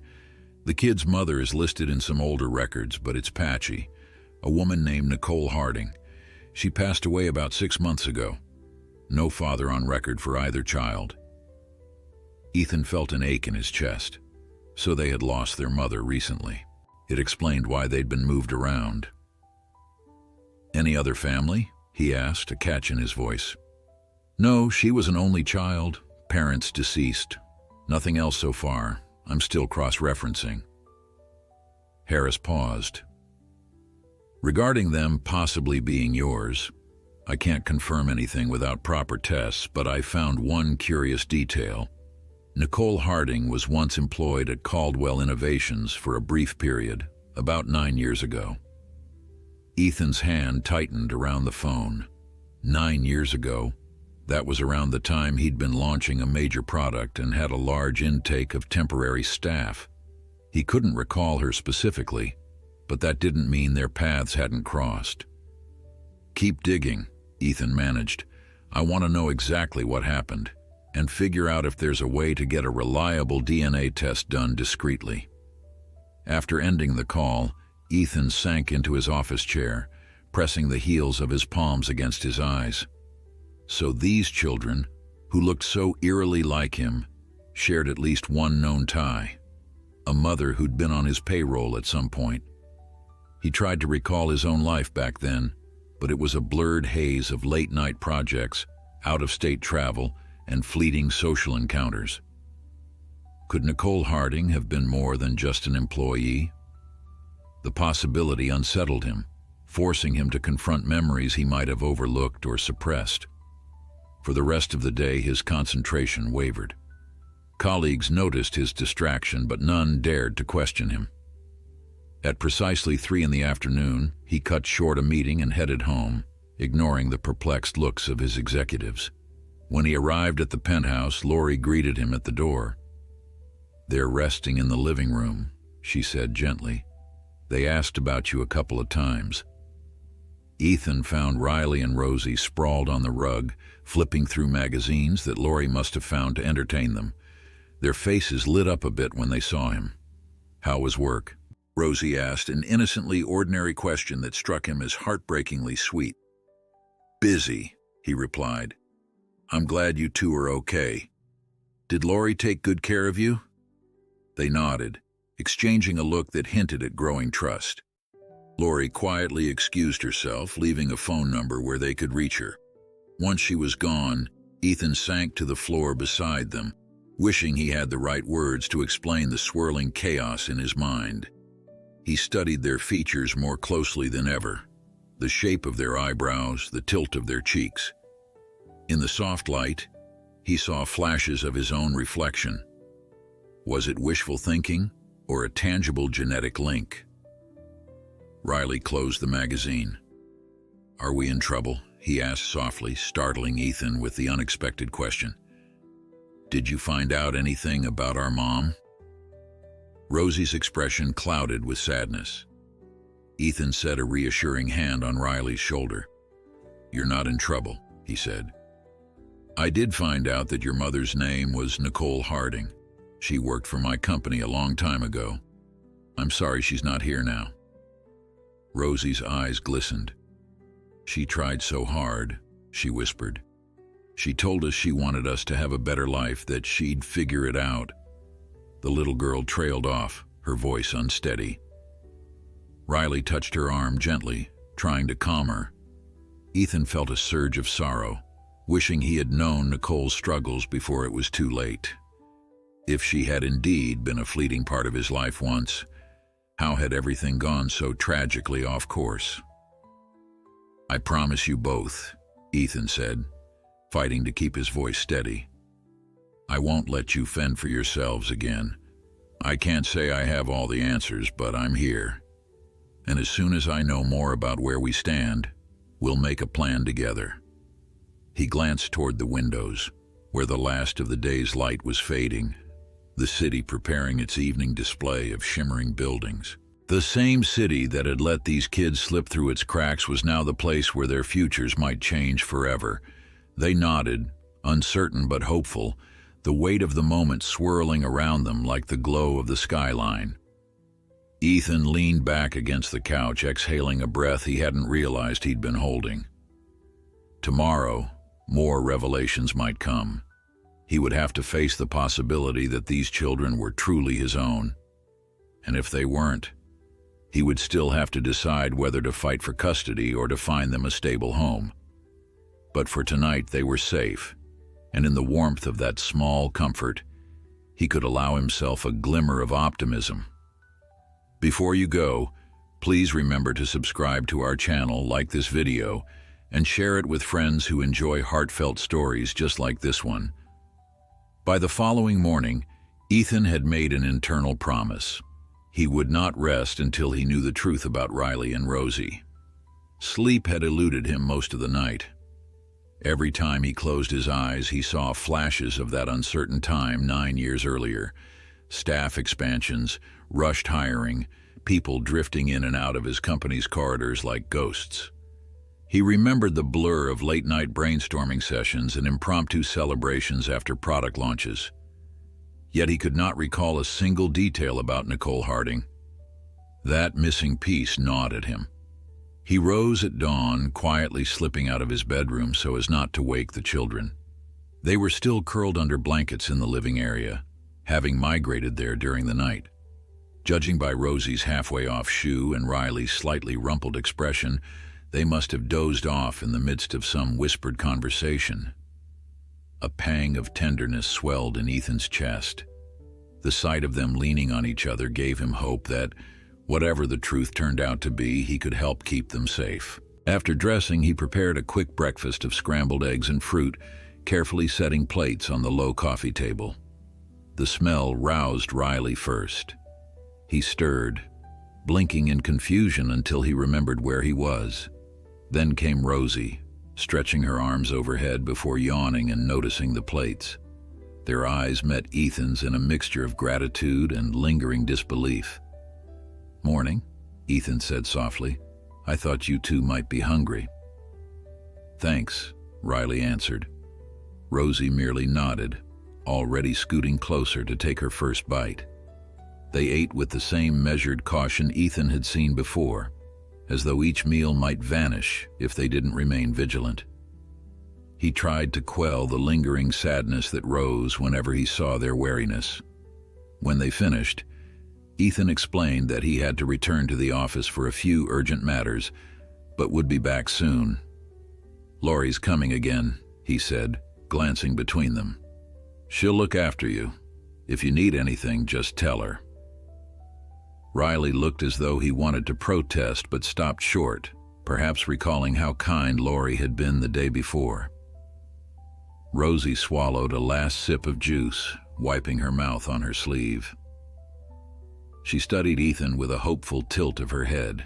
"The kid's mother is listed in some older records, but it's patchy. A woman named Nicole Harding. She passed away about 6 months ago. No father on record for either child." Ethan felt an ache in his chest. So they had lost their mother recently. It explained why they'd been moved around. "Any other family?" he asked, a catch in his voice. "No, she was an only child, parents deceased. Nothing else so far. I'm still cross-referencing." Harris paused. "Regarding them possibly being yours, I can't confirm anything without proper tests, but I found one curious detail. Nicole Harding was once employed at Caldwell Innovations for a brief period, about 9 years ago." Ethan's hand tightened around the phone. 9 years ago? That was around the time he'd been launching a major product and had a large intake of temporary staff. He couldn't recall her specifically, but that didn't mean their paths hadn't crossed. "Keep digging," Ethan managed. "I want to know exactly what happened, and figure out if there's a way to get a reliable DNA test done discreetly." After ending the call, Ethan sank into his office chair, pressing the heels of his palms against his eyes. So these children, who looked so eerily like him, shared at least one known tie. A mother who'd been on his payroll at some point. He tried to recall his own life back then, but it was a blurred haze of late-night projects, out-of-state travel, and fleeting social encounters. Could Nicole Harding have been more than just an employee? The possibility unsettled him, forcing him to confront memories he might have overlooked or suppressed. For the rest of the day, his concentration wavered. Colleagues noticed his distraction, but none dared to question him. At precisely 3 in the afternoon, he cut short a meeting and headed home, ignoring the perplexed looks of his executives. When he arrived at the penthouse, Lori greeted him at the door. "They're resting in the living room," she said gently. "They asked about you a couple of times." Ethan found Riley and Rosie sprawled on the rug, flipping through magazines that Lori must have found to entertain them. Their faces lit up a bit when they saw him. "How was work?" Rosie asked, an innocently ordinary question that struck him as heartbreakingly sweet. "Busy," he replied. "I'm glad you two are okay. Did Lori take good care of you?" They nodded, exchanging a look that hinted at growing trust. Lori quietly excused herself, leaving a phone number where they could reach her. Once she was gone, Ethan sank to the floor beside them, wishing he had the right words to explain the swirling chaos in his mind. He studied their features more closely than ever, the shape of their eyebrows, the tilt of their cheeks. In the soft light, he saw flashes of his own reflection. Was it wishful thinking or a tangible genetic link? Riley closed the magazine. "Are we in trouble?" he asked softly, startling Ethan with the unexpected question. "Did you find out anything about our mom?" Rosie's expression clouded with sadness. Ethan set a reassuring hand on Riley's shoulder. "You're not in trouble," he said. "I did find out that your mother's name was Nicole Harding. She worked for my company a long time ago. I'm sorry she's not here now." Rosie's eyes glistened. "She tried so hard," she whispered. "She told us she wanted us to have a better life, that she'd figure it out, The little girl trailed off, her voice unsteady. Riley touched her arm gently, trying to calm her. Ethan felt a surge of sorrow, wishing he had known Nicole's struggles before it was too late. If she had indeed been a fleeting part of his life once, how had everything gone so tragically off course? "I promise you both," Ethan said, fighting to keep his voice steady. "I won't let you fend for yourselves again. I can't say I have all the answers, but I'm here. And as soon as I know more about where we stand, we'll make a plan together." He glanced toward the windows, where the last of the day's light was fading, the city preparing its evening display of shimmering buildings. The same city that had let these kids slip through its cracks was now the place where their futures might change forever. They nodded, uncertain but hopeful, the weight of the moment swirling around them like the glow of the skyline. Ethan leaned back against the couch, exhaling a breath he hadn't realized he'd been holding. Tomorrow, more revelations might come. He would have to face the possibility that these children were truly his own. And if they weren't, he would still have to decide whether to fight for custody or to find them a stable home. But for tonight they were safe, and in the warmth of that small comfort, he could allow himself a glimmer of optimism. Before you go, please remember to subscribe to our channel, like this video, and share it with friends who enjoy heartfelt stories just like this one. By the following morning, Ethan had made an internal promise. He would not rest until he knew the truth about Riley and Rosie. Sleep had eluded him most of the night. Every time he closed his eyes, he saw flashes of that uncertain time 9 years earlier. Staff expansions, rushed hiring, people drifting in and out of his company's corridors like ghosts. He remembered the blur of late-night brainstorming sessions and impromptu celebrations after product launches. Yet he could not recall a single detail about Nicole Harding. That missing piece gnawed at him. He rose at dawn, quietly slipping out of his bedroom so as not to wake the children. They were still curled under blankets in the living area, having migrated there during the night. Judging by Rosie's halfway-off shoe and Riley's slightly rumpled expression, they must have dozed off in the midst of some whispered conversation. A pang of tenderness swelled in Ethan's chest. The sight of them leaning on each other gave him hope that, whatever the truth turned out to be, he could help keep them safe. After dressing, he prepared a quick breakfast of scrambled eggs and fruit, carefully setting plates on the low coffee table. The smell roused Riley first. He stirred, blinking in confusion until he remembered where he was. Then came Rosie, stretching her arms overhead before yawning and noticing the plates. Their eyes met Ethan's in a mixture of gratitude and lingering disbelief. "Morning," Ethan said softly. "I thought you two might be hungry." "Thanks," Riley answered. Rosie merely nodded, already scooting closer to take her first bite. They ate with the same measured caution Ethan had seen before, as though each meal might vanish if they didn't remain vigilant. He tried to quell the lingering sadness that rose whenever he saw their wariness. When they finished, Ethan explained that he had to return to the office for a few urgent matters, but would be back soon. "Laurie's coming again," he said, glancing between them. "She'll look after you. If you need anything, just tell her." Riley looked as though he wanted to protest but stopped short, perhaps recalling how kind Laurie had been the day before. Rosie swallowed a last sip of juice, wiping her mouth on her sleeve. She studied Ethan with a hopeful tilt of her head.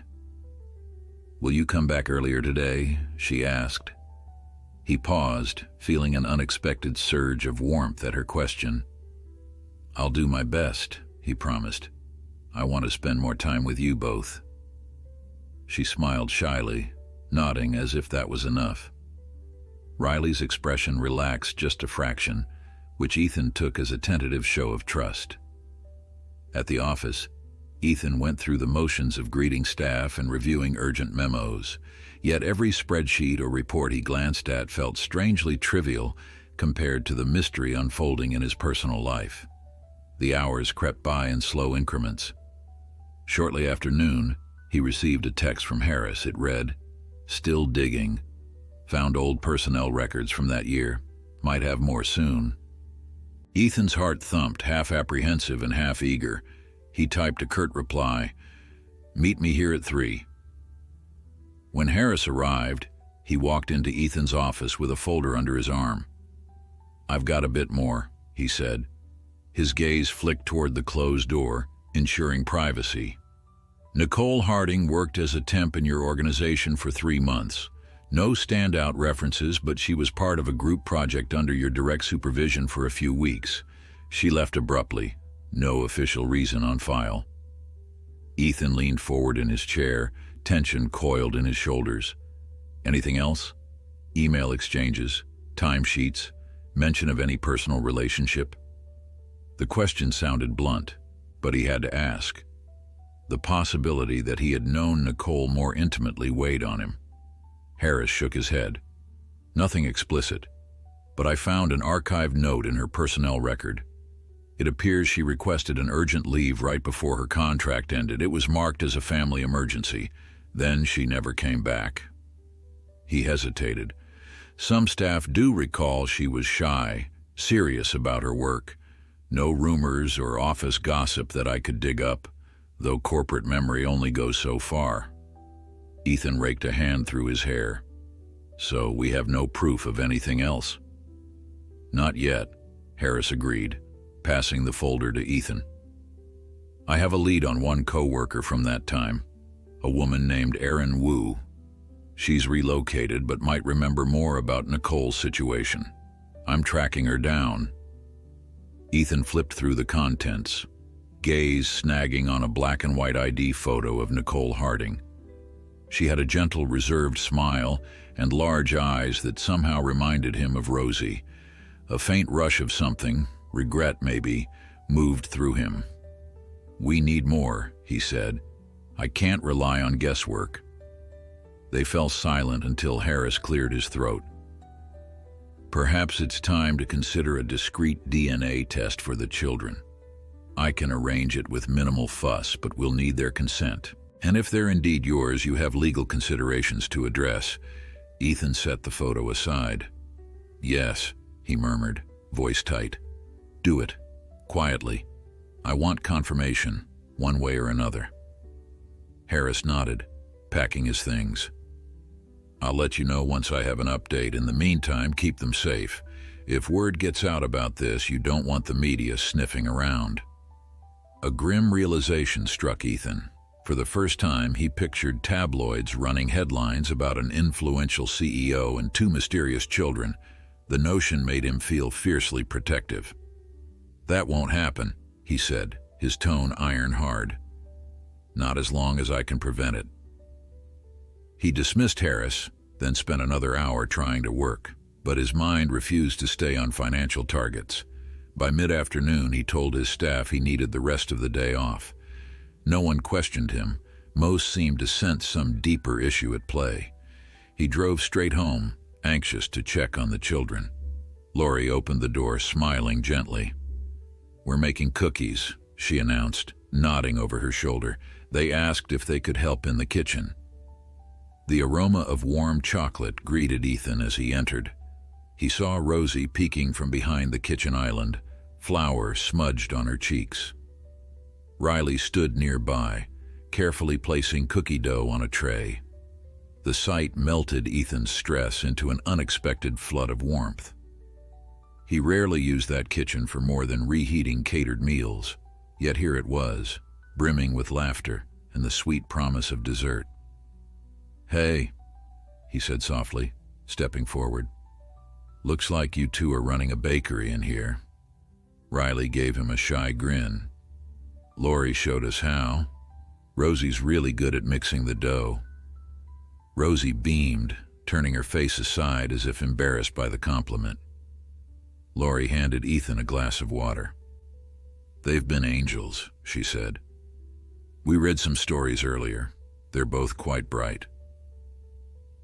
"Will you come back earlier today?" she asked. He paused, feeling an unexpected surge of warmth at her question. "I'll do my best," he promised. "I want to spend more time with you both." She smiled shyly, nodding as if that was enough. Riley's expression relaxed just a fraction, which Ethan took as a tentative show of trust. At the office, Ethan went through the motions of greeting staff and reviewing urgent memos, yet every spreadsheet or report he glanced at felt strangely trivial compared to the mystery unfolding in his personal life. The hours crept by in slow increments. Shortly after noon, he received a text from Harris. It read, "Still digging. Found old personnel records from that year. Might have more soon." Ethan's heart thumped, half apprehensive and half eager. He typed a curt reply, "Meet me here at 3." When Harris arrived, he walked into Ethan's office with a folder under his arm. "I've got a bit more," he said. His gaze flicked toward the closed door, ensuring privacy. "Nicole Harding worked as a temp in your organization for 3 months. No standout references, but she was part of a group project under your direct supervision for a few weeks. She left abruptly. No official reason on file." Ethan leaned forward in his chair, tension coiled in his shoulders. "Anything else? Email exchanges, timesheets, mention of any personal relationship?" The question sounded blunt, but he had to ask. The possibility that he had known Nicole more intimately weighed on him. Harris shook his head. "Nothing explicit, but I found an archived note in her personnel record. It appears she requested an urgent leave right before her contract ended. It was marked as a family emergency. Then she never came back." He hesitated. "Some staff do recall she was shy, serious about her work. No rumors or office gossip that I could dig up, though corporate memory only goes so far." Ethan raked a hand through his hair. "So we have no proof of anything else?" "Not yet," Harris agreed, passing the folder to Ethan. "I have a lead on one coworker from that time, a woman named Erin Wu. She's relocated but might remember more about Nicole's situation. I'm tracking her down." Ethan flipped through the contents, gaze snagging on a black and white ID photo of Nicole Harding. She had a gentle, reserved smile and large eyes that somehow reminded him of Rosie. A faint rush of something, regret maybe, moved through him. "We need more," he said. "I can't rely on guesswork." They fell silent until Harris cleared his throat. "Perhaps it's time to consider a discreet DNA test for the children. I can arrange it with minimal fuss, but we'll need their consent. And if they're indeed yours, you have legal considerations to address." Ethan set the photo aside. "Yes," he murmured, voice tight. "Do it. Quietly. I want confirmation, one way or another." Harris nodded, packing his things. "I'll let you know once I have an update. In the meantime, keep them safe. If word gets out about this, you don't want the media sniffing around." A grim realization struck Ethan. For the first time, he pictured tabloids running headlines about an influential CEO and 2 mysterious children. The notion made him feel fiercely protective. "That won't happen," he said, his tone iron hard. "Not as long as I can prevent it." He dismissed Harris, then spent another hour trying to work, but his mind refused to stay on financial targets. By mid-afternoon, he told his staff he needed the rest of the day off. No one questioned him. Most seemed to sense some deeper issue at play. He drove straight home, anxious to check on the children. Lori opened the door, smiling gently. "We're making cookies," she announced, nodding over her shoulder. They asked if they could help in the kitchen. The aroma of warm chocolate greeted Ethan as he entered. He saw Rosie peeking from behind the kitchen island, flour smudged on her cheeks. Riley stood nearby, carefully placing cookie dough on a tray. The sight melted Ethan's stress into an unexpected flood of warmth. He rarely used that kitchen for more than reheating catered meals, yet here it was, brimming with laughter and the sweet promise of dessert. "Hey," he said softly, stepping forward. "Looks like you two are running a bakery in here." Riley gave him a shy grin. "Lori showed us how. Rosie's really good at mixing the dough." Rosie beamed, turning her face aside as if embarrassed by the compliment. Lori handed Ethan a glass of water. "They've been angels," she said. "We read some stories earlier. They're both quite bright."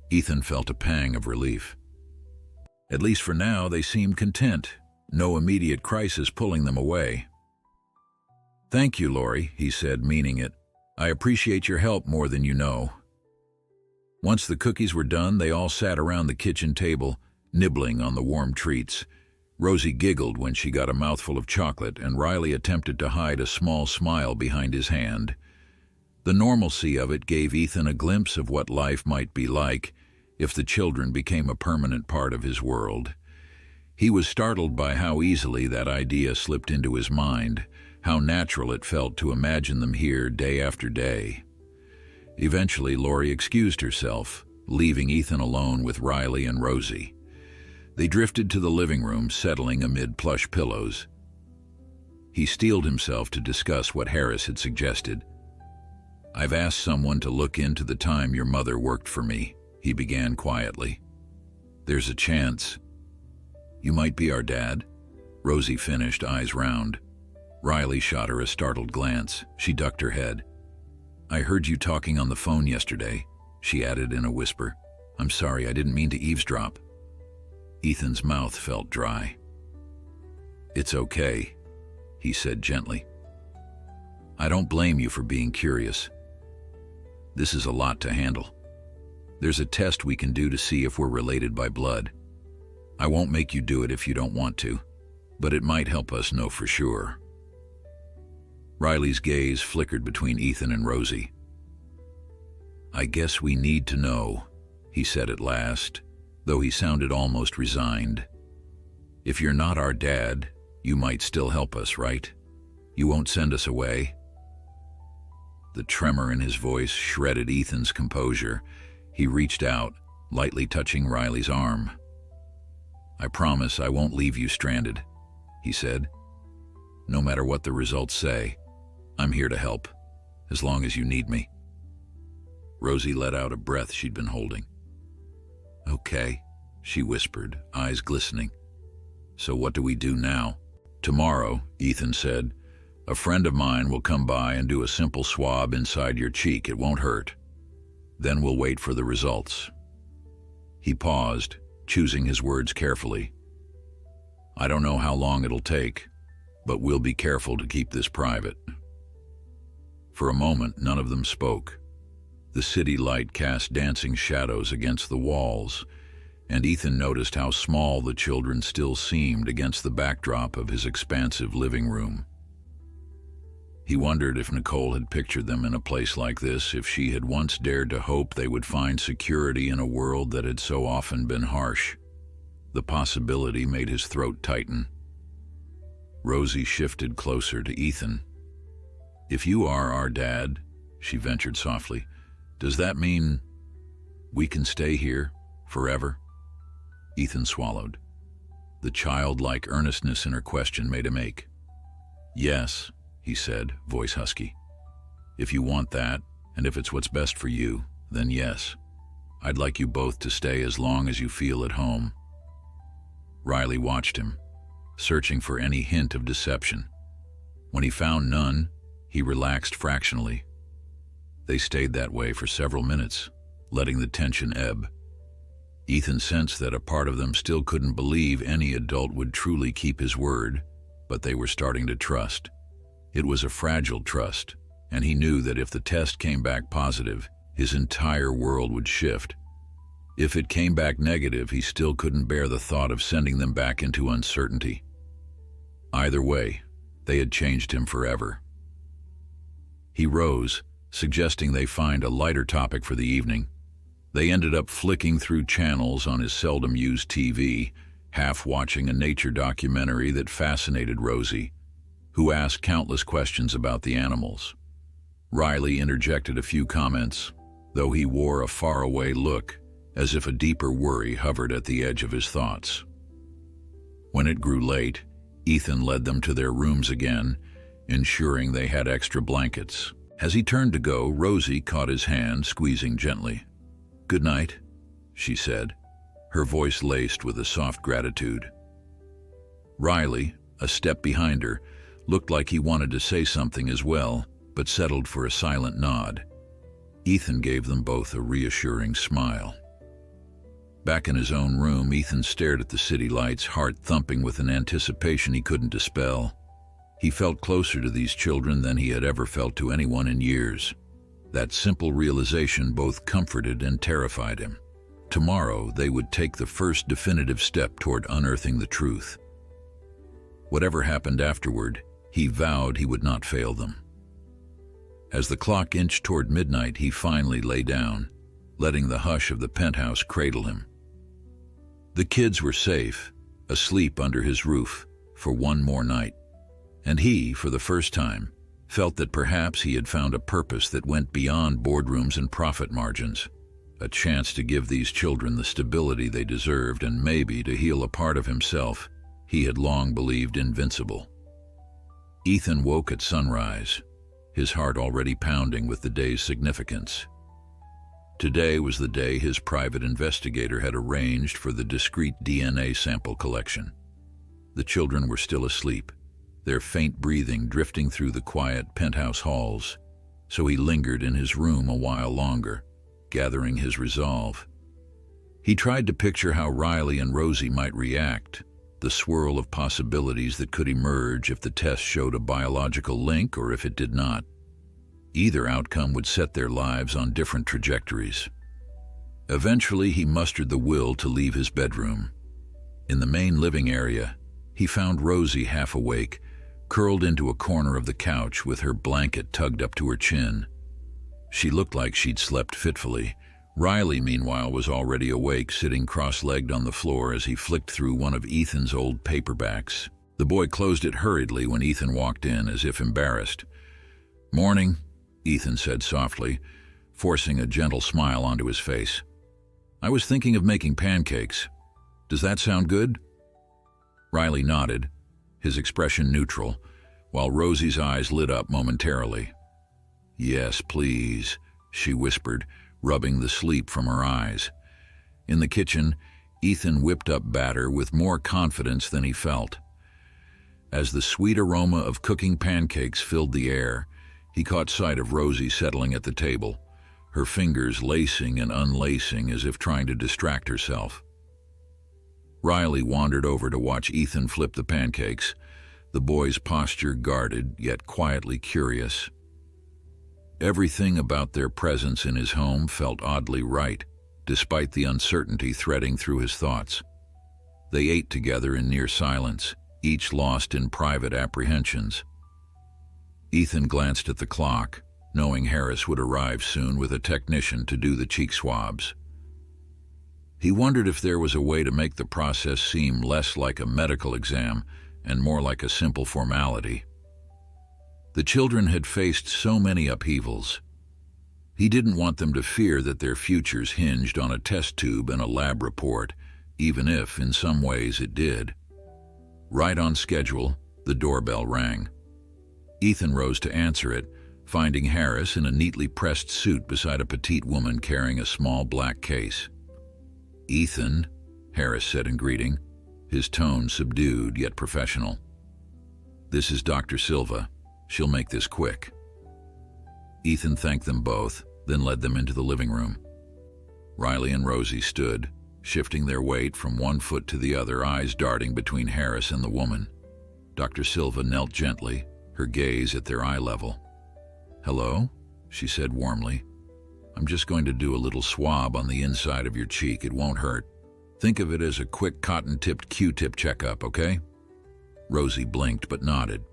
Ethan felt a pang of relief. At least for now, they seemed content. No immediate crisis pulling them away. "Thank you, Lori," he said, meaning it. "I appreciate your help more than you know." Once the cookies were done, they all sat around the kitchen table, nibbling on the warm treats. Rosie giggled when she got a mouthful of chocolate, and Riley attempted to hide a small smile behind his hand. The normalcy of it gave Ethan a glimpse of what life might be like if the children became a permanent part of his world. He was startled by how easily that idea slipped into his mind, how natural it felt to imagine them here day after day. Eventually, Lori excused herself, leaving Ethan alone with Riley and Rosie. They drifted to the living room, settling amid plush pillows. He steeled himself to discuss what Harris had suggested. "I've asked someone to look into the time your mother worked for me," he began quietly. "There's a chance you might be our dad," Rosie finished, eyes round. Riley shot her a startled glance. She ducked her head. "I heard you talking on the phone yesterday," she added in a whisper. "I'm sorry, I didn't mean to eavesdrop." Ethan's mouth felt dry. "It's okay," he said gently. "I don't blame you for being curious. This is a lot to handle. There's a test we can do to see if we're related by blood. I won't make you do it if you don't want to, but it might help us know for sure." Riley's gaze flickered between Ethan and Rosie. "I guess we need to know," he said at last, though he sounded almost resigned. "If you're not our dad, you might still help us, right? You won't send us away?" The tremor in his voice shredded Ethan's composure. He reached out, lightly touching Riley's arm. "I promise I won't leave you stranded," he said. "No matter what the results say, I'm here to help, as long as you need me." Rosie let out a breath she'd been holding. "Okay," she whispered, eyes glistening. "So what do we do now?" "Tomorrow," Ethan said, "a friend of mine will come by and do a simple swab inside your cheek. It won't hurt. Then we'll wait for the results." He paused, choosing his words carefully. "I don't know how long it'll take, but we'll be careful to keep this private." For a moment, none of them spoke. The city light cast dancing shadows against the walls, and Ethan noticed how small the children still seemed against the backdrop of his expansive living room. He wondered if Nicole had pictured them in a place like this, if she had once dared to hope they would find security in a world that had so often been harsh. The possibility made his throat tighten. Rosie shifted closer to Ethan. "If you are our dad," she ventured softly, "does that mean we can stay here forever?" Ethan swallowed. The childlike earnestness in her question made him ache. "Yes," he said, voice husky. "If you want that, and if it's what's best for you, then yes. I'd like you both to stay as long as you feel at home." Riley watched him, searching for any hint of deception. When he found none, he relaxed fractionally. They stayed that way for several minutes, letting the tension ebb. Ethan sensed that a part of them still couldn't believe any adult would truly keep his word, but they were starting to trust. It was a fragile trust, and he knew that if the test came back positive, his entire world would shift. If it came back negative, he still couldn't bear the thought of sending them back into uncertainty. Either way, they had changed him forever. He rose, suggesting they find a lighter topic for the evening. They ended up flicking through channels on his seldom-used TV, half watching a nature documentary that fascinated Rosie, who asked countless questions about the animals. Riley interjected a few comments, though he wore a faraway look, as if a deeper worry hovered at the edge of his thoughts. When it grew late, Ethan led them to their rooms again, ensuring they had extra blankets. As he turned to go, Rosie caught his hand, squeezing gently. "Good night," she said, her voice laced with a soft gratitude. Riley, a step behind her, looked like he wanted to say something as well, but settled for a silent nod. Ethan gave them both a reassuring smile. Back in his own room, Ethan stared at the city lights, heart thumping with an anticipation he couldn't dispel. He felt closer to these children than he had ever felt to anyone in years. That simple realization both comforted and terrified him. Tomorrow, they would take the first definitive step toward unearthing the truth. Whatever happened afterward, he vowed he would not fail them. As the clock inched toward midnight, he finally lay down, letting the hush of the penthouse cradle him. The kids were safe, asleep under his roof for one more night. And he, for the first time, felt that perhaps he had found a purpose that went beyond boardrooms and profit margins. A chance to give these children the stability they deserved and maybe to heal a part of himself he had long believed invincible. Ethan woke at sunrise, his heart already pounding with the day's significance. Today was the day his private investigator had arranged for the discreet DNA sample collection. The children were still asleep, their faint breathing drifting through the quiet penthouse halls, so he lingered in his room a while longer, gathering his resolve. He tried to picture how Riley and Rosie might react, the swirl of possibilities that could emerge if the test showed a biological link or if it did not. Either outcome would set their lives on different trajectories. Eventually, he mustered the will to leave his bedroom. In the main living area, he found Rosie half awake, curled into a corner of the couch with her blanket tugged up to her chin. She looked like she'd slept fitfully. Riley, meanwhile, was already awake, sitting cross-legged on the floor as he flicked through one of Ethan's old paperbacks. The boy closed it hurriedly when Ethan walked in, as if embarrassed. "Morning," Ethan said softly, forcing a gentle smile onto his face. "I was thinking of making pancakes. Does that sound good?" Riley nodded, his expression neutral, while Rosie's eyes lit up momentarily. "Yes, please," she whispered, rubbing the sleep from her eyes. In the kitchen, Ethan whipped up batter with more confidence than he felt. As the sweet aroma of cooking pancakes filled the air, he caught sight of Rosie settling at the table, her fingers lacing and unlacing as if trying to distract herself. Riley wandered over to watch Ethan flip the pancakes, the boy's posture guarded yet quietly curious. Everything about their presence in his home felt oddly right, despite the uncertainty threading through his thoughts. They ate together in near silence, each lost in private apprehensions. Ethan glanced at the clock, knowing Harris would arrive soon with a technician to do the cheek swabs. He wondered if there was a way to make the process seem less like a medical exam and more like a simple formality. The children had faced so many upheavals. He didn't want them to fear that their futures hinged on a test tube and a lab report, even if, in some ways, it did. Right on schedule, the doorbell rang. Ethan rose to answer it, finding Harris in a neatly pressed suit beside a petite woman carrying a small black case. "Ethan," Harris said in greeting, his tone subdued yet professional. "This is Dr. Silva. She'll make this quick." Ethan thanked them both, then led them into the living room. Riley and Rosie stood, shifting their weight from one foot to the other, eyes darting between Harris and the woman. Dr. Silva knelt gently, her gaze at their eye level. "Hello," she said warmly. "I'm just going to do a little swab on the inside of your cheek. It won't hurt. Think of it as a quick cotton-tipped Q-tip checkup, okay?" Rosie blinked but nodded.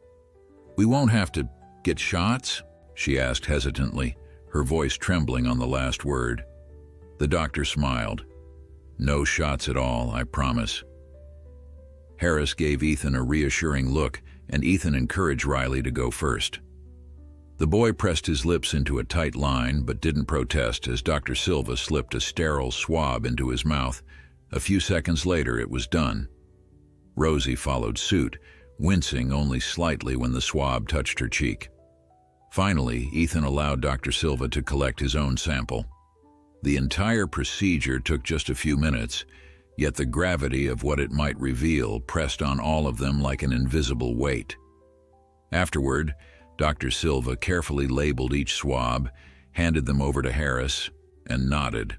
"We won't have to get shots?" she asked hesitantly, her voice trembling on the last word. The doctor smiled. "No shots at all, I promise." Harris gave Ethan a reassuring look, and Ethan encouraged Riley to go first. The boy pressed his lips into a tight line but didn't protest as Dr. Silva slipped a sterile swab into his mouth. A few seconds later, it was done. Rosie followed suit, wincing only slightly when the swab touched her cheek. Finally, Ethan allowed Dr. Silva to collect his own sample. The entire procedure took just a few minutes, yet the gravity of what it might reveal pressed on all of them like an invisible weight. Afterward, Dr. Silva carefully labeled each swab, handed them over to Harris, and nodded.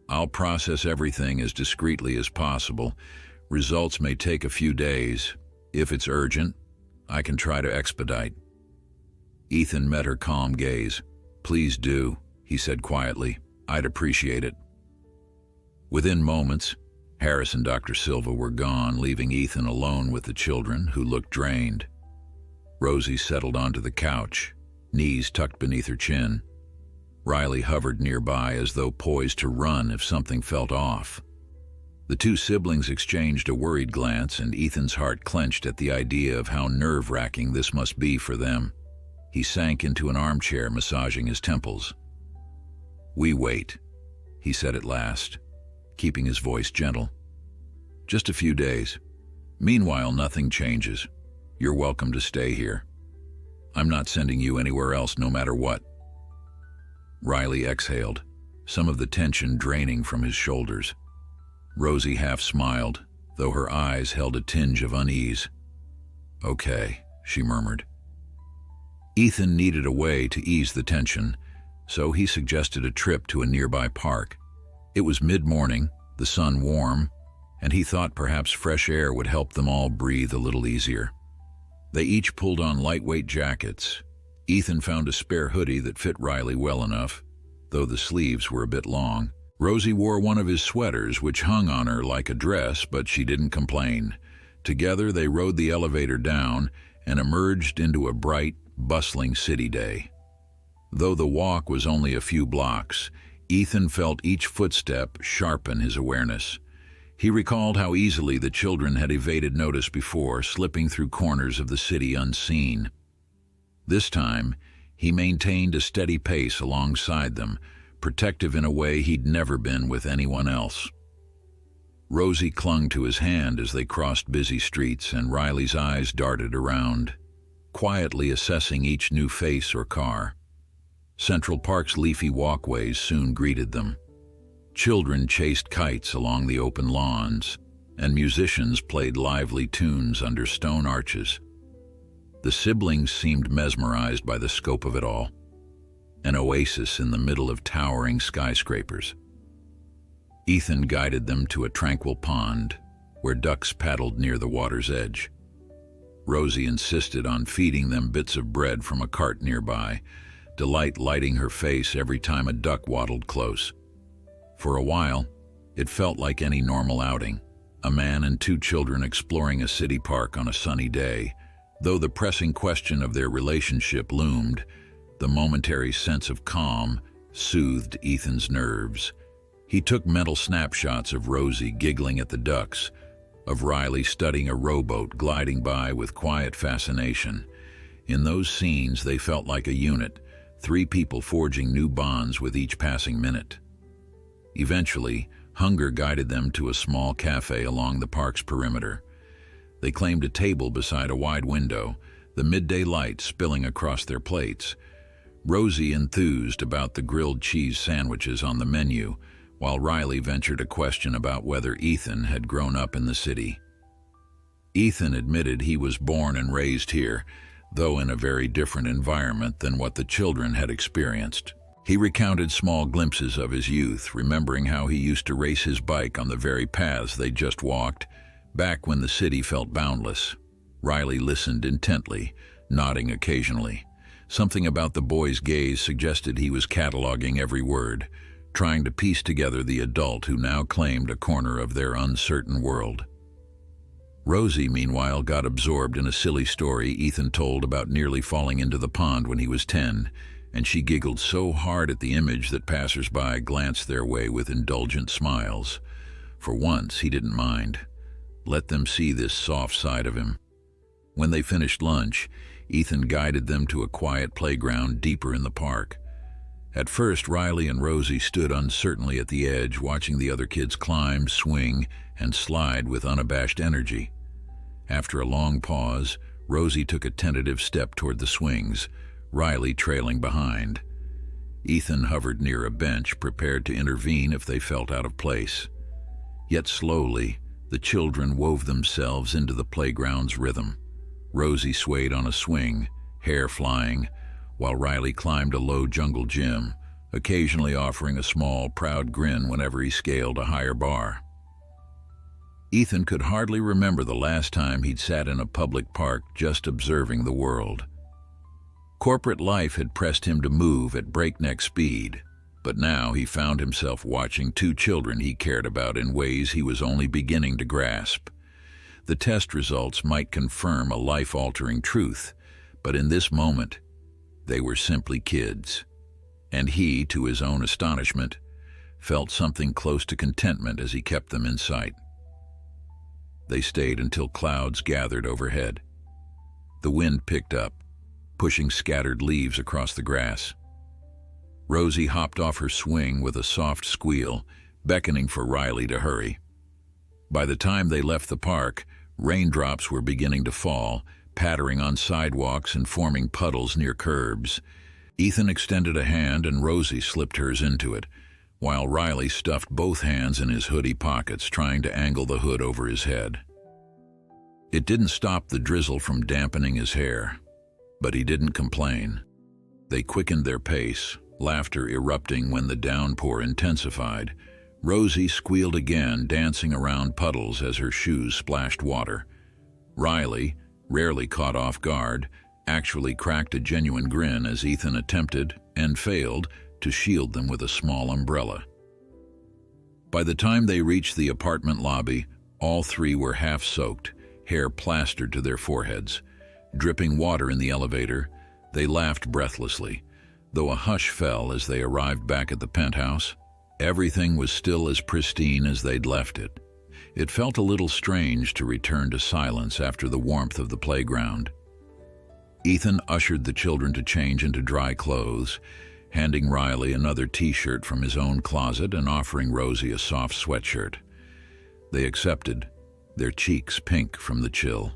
"I'll process everything as discreetly as possible. Results may take a few days. If it's urgent, I can try to expedite." Ethan met her calm gaze. "Please do," he said quietly. "I'd appreciate it." Within moments, Harris and Dr. Silva were gone, leaving Ethan alone with the children, who looked drained. Rosie settled onto the couch, knees tucked beneath her chin. Riley hovered nearby as though poised to run if something felt off. The two siblings exchanged a worried glance, and Ethan's heart clenched at the idea of how nerve-wracking this must be for them. He sank into an armchair, massaging his temples. "We wait," he said at last, keeping his voice gentle. "Just a few days. Meanwhile, nothing changes. You're welcome to stay here. I'm not sending you anywhere else, no matter what." Riley exhaled, some of the tension draining from his shoulders. Rosie half smiled, though her eyes held a tinge of unease. "Okay," she murmured. Ethan needed a way to ease the tension, so he suggested a trip to a nearby park. It was mid-morning, the sun warm, and he thought perhaps fresh air would help them all breathe a little easier. They each pulled on lightweight jackets. Ethan found a spare hoodie that fit Riley well enough, though the sleeves were a bit long. Rosie wore one of his sweaters, which hung on her like a dress, but she didn't complain. Together they rode the elevator down and emerged into a bright, bustling city day. Though the walk was only a few blocks, Ethan felt each footstep sharpen his awareness. He recalled how easily the children had evaded notice before, slipping through corners of the city unseen. This time, he maintained a steady pace alongside them, protective in a way he'd never been with anyone else. Rosie clung to his hand as they crossed busy streets, and Riley's eyes darted around, quietly assessing each new face or car. Central Park's leafy walkways soon greeted them. Children chased kites along the open lawns, and musicians played lively tunes under stone arches. The siblings seemed mesmerized by the scope of it all, an oasis in the middle of towering skyscrapers. Ethan guided them to a tranquil pond, where ducks paddled near the water's edge. Rosie insisted on feeding them bits of bread from a cart nearby, delight lighting her face every time a duck waddled close. For a while, it felt like any normal outing, a man and two children exploring a city park on a sunny day. Though the pressing question of their relationship loomed, the momentary sense of calm soothed Ethan's nerves. He took mental snapshots of Rosie giggling at the ducks, of Riley studying a rowboat gliding by with quiet fascination. In those scenes, they felt like a unit, three people forging new bonds with each passing minute. Eventually, hunger guided them to a small cafe along the park's perimeter. They claimed a table beside a wide window, the midday light spilling across their plates. Rosie enthused about the grilled cheese sandwiches on the menu, while Riley ventured a question about whether Ethan had grown up in the city. Ethan admitted he was born and raised here, though in a very different environment than what the children had experienced. He recounted small glimpses of his youth, remembering how he used to race his bike on the very paths they'd just walked, back when the city felt boundless. Riley listened intently, nodding occasionally. Something about the boy's gaze suggested he was cataloging every word, trying to piece together the adult who now claimed a corner of their uncertain world. Rosie, meanwhile, got absorbed in a silly story Ethan told about nearly falling into the pond when he was 10, and she giggled so hard at the image that passers-by glanced their way with indulgent smiles. For once, he didn't mind. Let them see this soft side of him. When they finished lunch, Ethan guided them to a quiet playground deeper in the park. At first, Riley and Rosie stood uncertainly at the edge, watching the other kids climb, swing, and slide with unabashed energy. After a long pause, Rosie took a tentative step toward the swings, Riley trailing behind. Ethan hovered near a bench, prepared to intervene if they felt out of place. Yet slowly, the children wove themselves into the playground's rhythm. Rosie swayed on a swing, hair flying, while Riley climbed a low jungle gym, occasionally offering a small, proud grin whenever he scaled a higher bar. Ethan could hardly remember the last time he'd sat in a public park just observing the world. Corporate life had pressed him to move at breakneck speed, but now he found himself watching two children he cared about in ways he was only beginning to grasp. The test results might confirm a life-altering truth, but in this moment, they were simply kids. And he, to his own astonishment, felt something close to contentment as he kept them in sight. They stayed until clouds gathered overhead. The wind picked up, pushing scattered leaves across the grass. Rosie hopped off her swing with a soft squeal, beckoning for Riley to hurry. By the time they left the park, raindrops were beginning to fall, pattering on sidewalks and forming puddles near curbs. Ethan extended a hand and Rosie slipped hers into it, while Riley stuffed both hands in his hoodie pockets, trying to angle the hood over his head. It didn't stop the drizzle from dampening his hair, but he didn't complain. They quickened their pace, laughter erupting when the downpour intensified. Rosie squealed again, dancing around puddles as her shoes splashed water. Riley, rarely caught off guard, actually cracked a genuine grin as Ethan attempted, and failed, to shield them with a small umbrella. By the time they reached the apartment lobby, all three were half-soaked, hair plastered to their foreheads. Dripping water in the elevator, they laughed breathlessly. Though a hush fell as they arrived back at the penthouse, everything was still as pristine as they'd left it. It felt a little strange to return to silence after the warmth of the playground. Ethan ushered the children to change into dry clothes, handing Riley another t-shirt from his own closet and offering Rosie a soft sweatshirt. They accepted, their cheeks pink from the chill.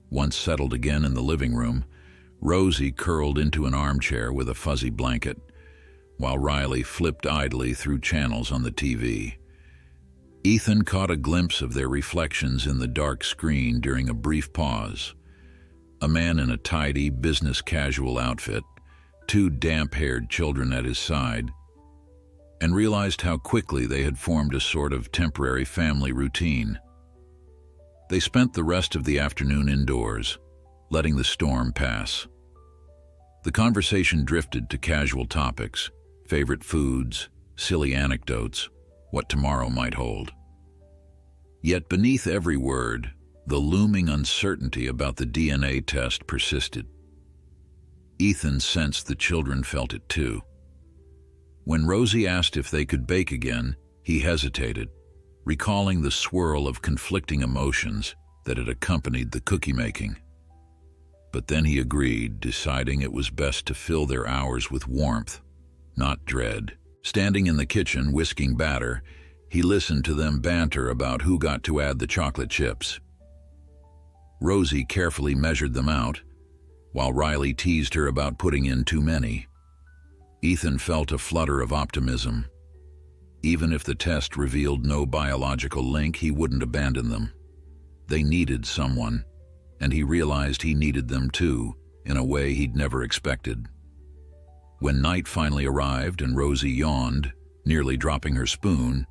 Once settled again in the living room, Rosie curled into an armchair with a fuzzy blanket, while Riley flipped idly through channels on the TV. Ethan caught a glimpse of their reflections in the dark screen during a brief pause. A man in a tidy, business-casual outfit, two damp-haired children at his side, and realized how quickly they had formed a sort of temporary family routine. They spent the rest of the afternoon indoors, letting the storm pass. The conversation drifted to casual topics, favorite foods, silly anecdotes, what tomorrow might hold. Yet beneath every word, the looming uncertainty about the DNA test persisted. Ethan sensed the children felt it too. When Rosie asked if they could bake again, he hesitated, recalling the swirl of conflicting emotions that had accompanied the cookie making. But then he agreed, deciding it was best to fill their hours with warmth, not dread. Standing in the kitchen, whisking batter, he listened to them banter about who got to add the chocolate chips. Rosie carefully measured them out, while Riley teased her about putting in too many. Ethan felt a flutter of optimism. Even if the test revealed no biological link, he wouldn't abandon them. They needed someone, and he realized he needed them too, in a way he'd never expected. When night finally arrived and Rosie yawned, nearly dropping her spoon,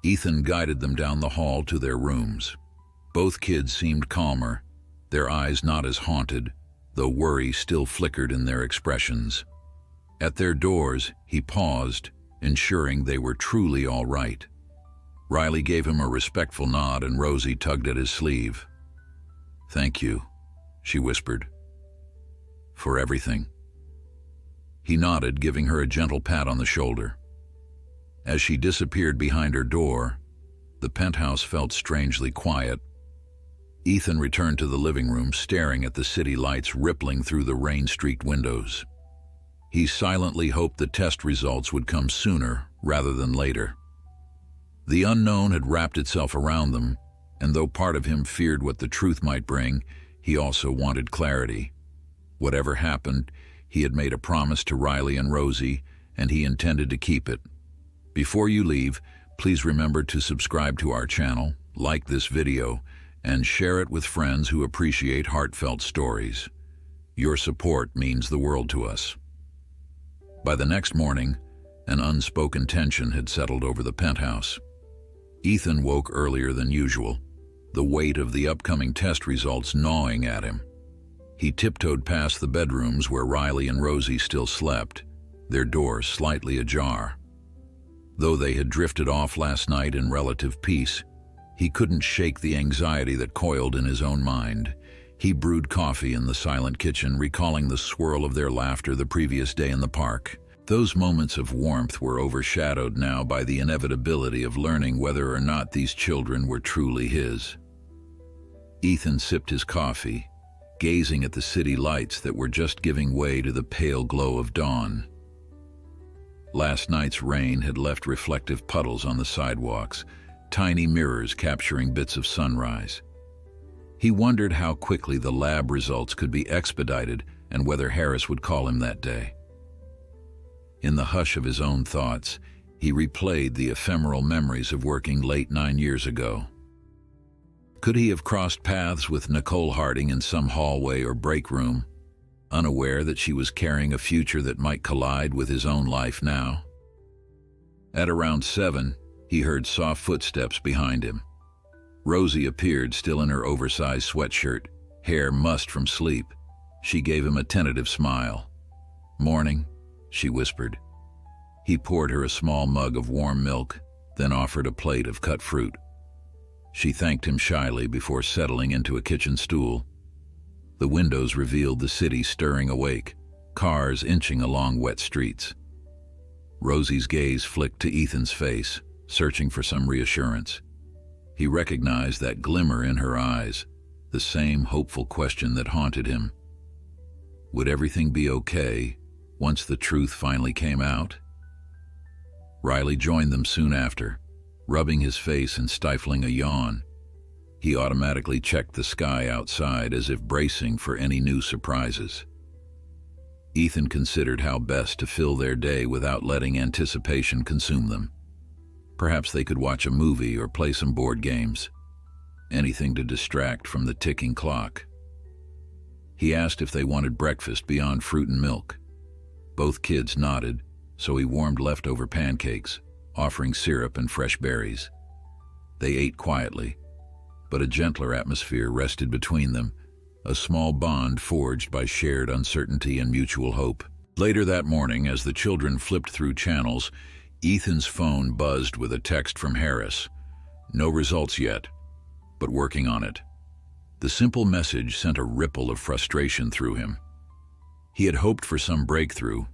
Ethan guided them down the hall to their rooms. Both kids seemed calmer, their eyes not as haunted, though worry still flickered in their expressions. At their doors, he paused, ensuring they were truly all right. Riley gave him a respectful nod and Rosie tugged at his sleeve. "Thank you," she whispered. "For everything." He nodded, giving her a gentle pat on the shoulder. As she disappeared behind her door, the penthouse felt strangely quiet. Ethan returned to the living room, staring at the city lights rippling through the rain-streaked windows. He silently hoped the test results would come sooner rather than later. The unknown had wrapped itself around them, and though part of him feared what the truth might bring, he also wanted clarity. Whatever happened, he had made a promise to Riley and Rosie, and he intended to keep it. Before you leave, please remember to subscribe to our channel, like this video, and share it with friends who appreciate heartfelt stories. Your support means the world to us. By the next morning, an unspoken tension had settled over the penthouse. Ethan woke earlier than usual, the weight of the upcoming test results gnawing at him. He tiptoed past the bedrooms where Riley and Rosie still slept, their doors slightly ajar. Though they had drifted off last night in relative peace, he couldn't shake the anxiety that coiled in his own mind. He brewed coffee in the silent kitchen, recalling the swirl of their laughter the previous day in the park. Those moments of warmth were overshadowed now by the inevitability of learning whether or not these children were truly his. Ethan sipped his coffee, gazing at the city lights that were just giving way to the pale glow of dawn. Last night's rain had left reflective puddles on the sidewalks, tiny mirrors capturing bits of sunrise. He wondered how quickly the lab results could be expedited and whether Harris would call him that day. In the hush of his own thoughts, he replayed the ephemeral memories of working late 9 years ago. Could he have crossed paths with Nicole Harding in some hallway or break room, unaware that she was carrying a future that might collide with his own life now? At around 7, he heard soft footsteps behind him. Rosie appeared, still in her oversized sweatshirt, hair mussed from sleep. She gave him a tentative smile. "Morning," she whispered. He poured her a small mug of warm milk, then offered a plate of cut fruit. She thanked him shyly before settling into a kitchen stool. The windows revealed the city stirring awake, cars inching along wet streets. Rosie's gaze flicked to Ethan's face, searching for some reassurance. He recognized that glimmer in her eyes, the same hopeful question that haunted him. Would everything be okay once the truth finally came out? Riley joined them soon after, rubbing his face and stifling a yawn. He automatically checked the sky outside as if bracing for any new surprises. Ethan considered how best to fill their day without letting anticipation consume them. Perhaps they could watch a movie or play some board games. Anything to distract from the ticking clock. He asked if they wanted breakfast beyond fruit and milk. Both kids nodded, so he warmed leftover pancakes, offering syrup and fresh berries. They ate quietly, but a gentler atmosphere rested between them, a small bond forged by shared uncertainty and mutual hope. Later that morning, as the children flipped through channels, Ethan's phone buzzed with a text from Harris. No results yet, but working on it. The simple message sent a ripple of frustration through him. He had hoped for some breakthrough,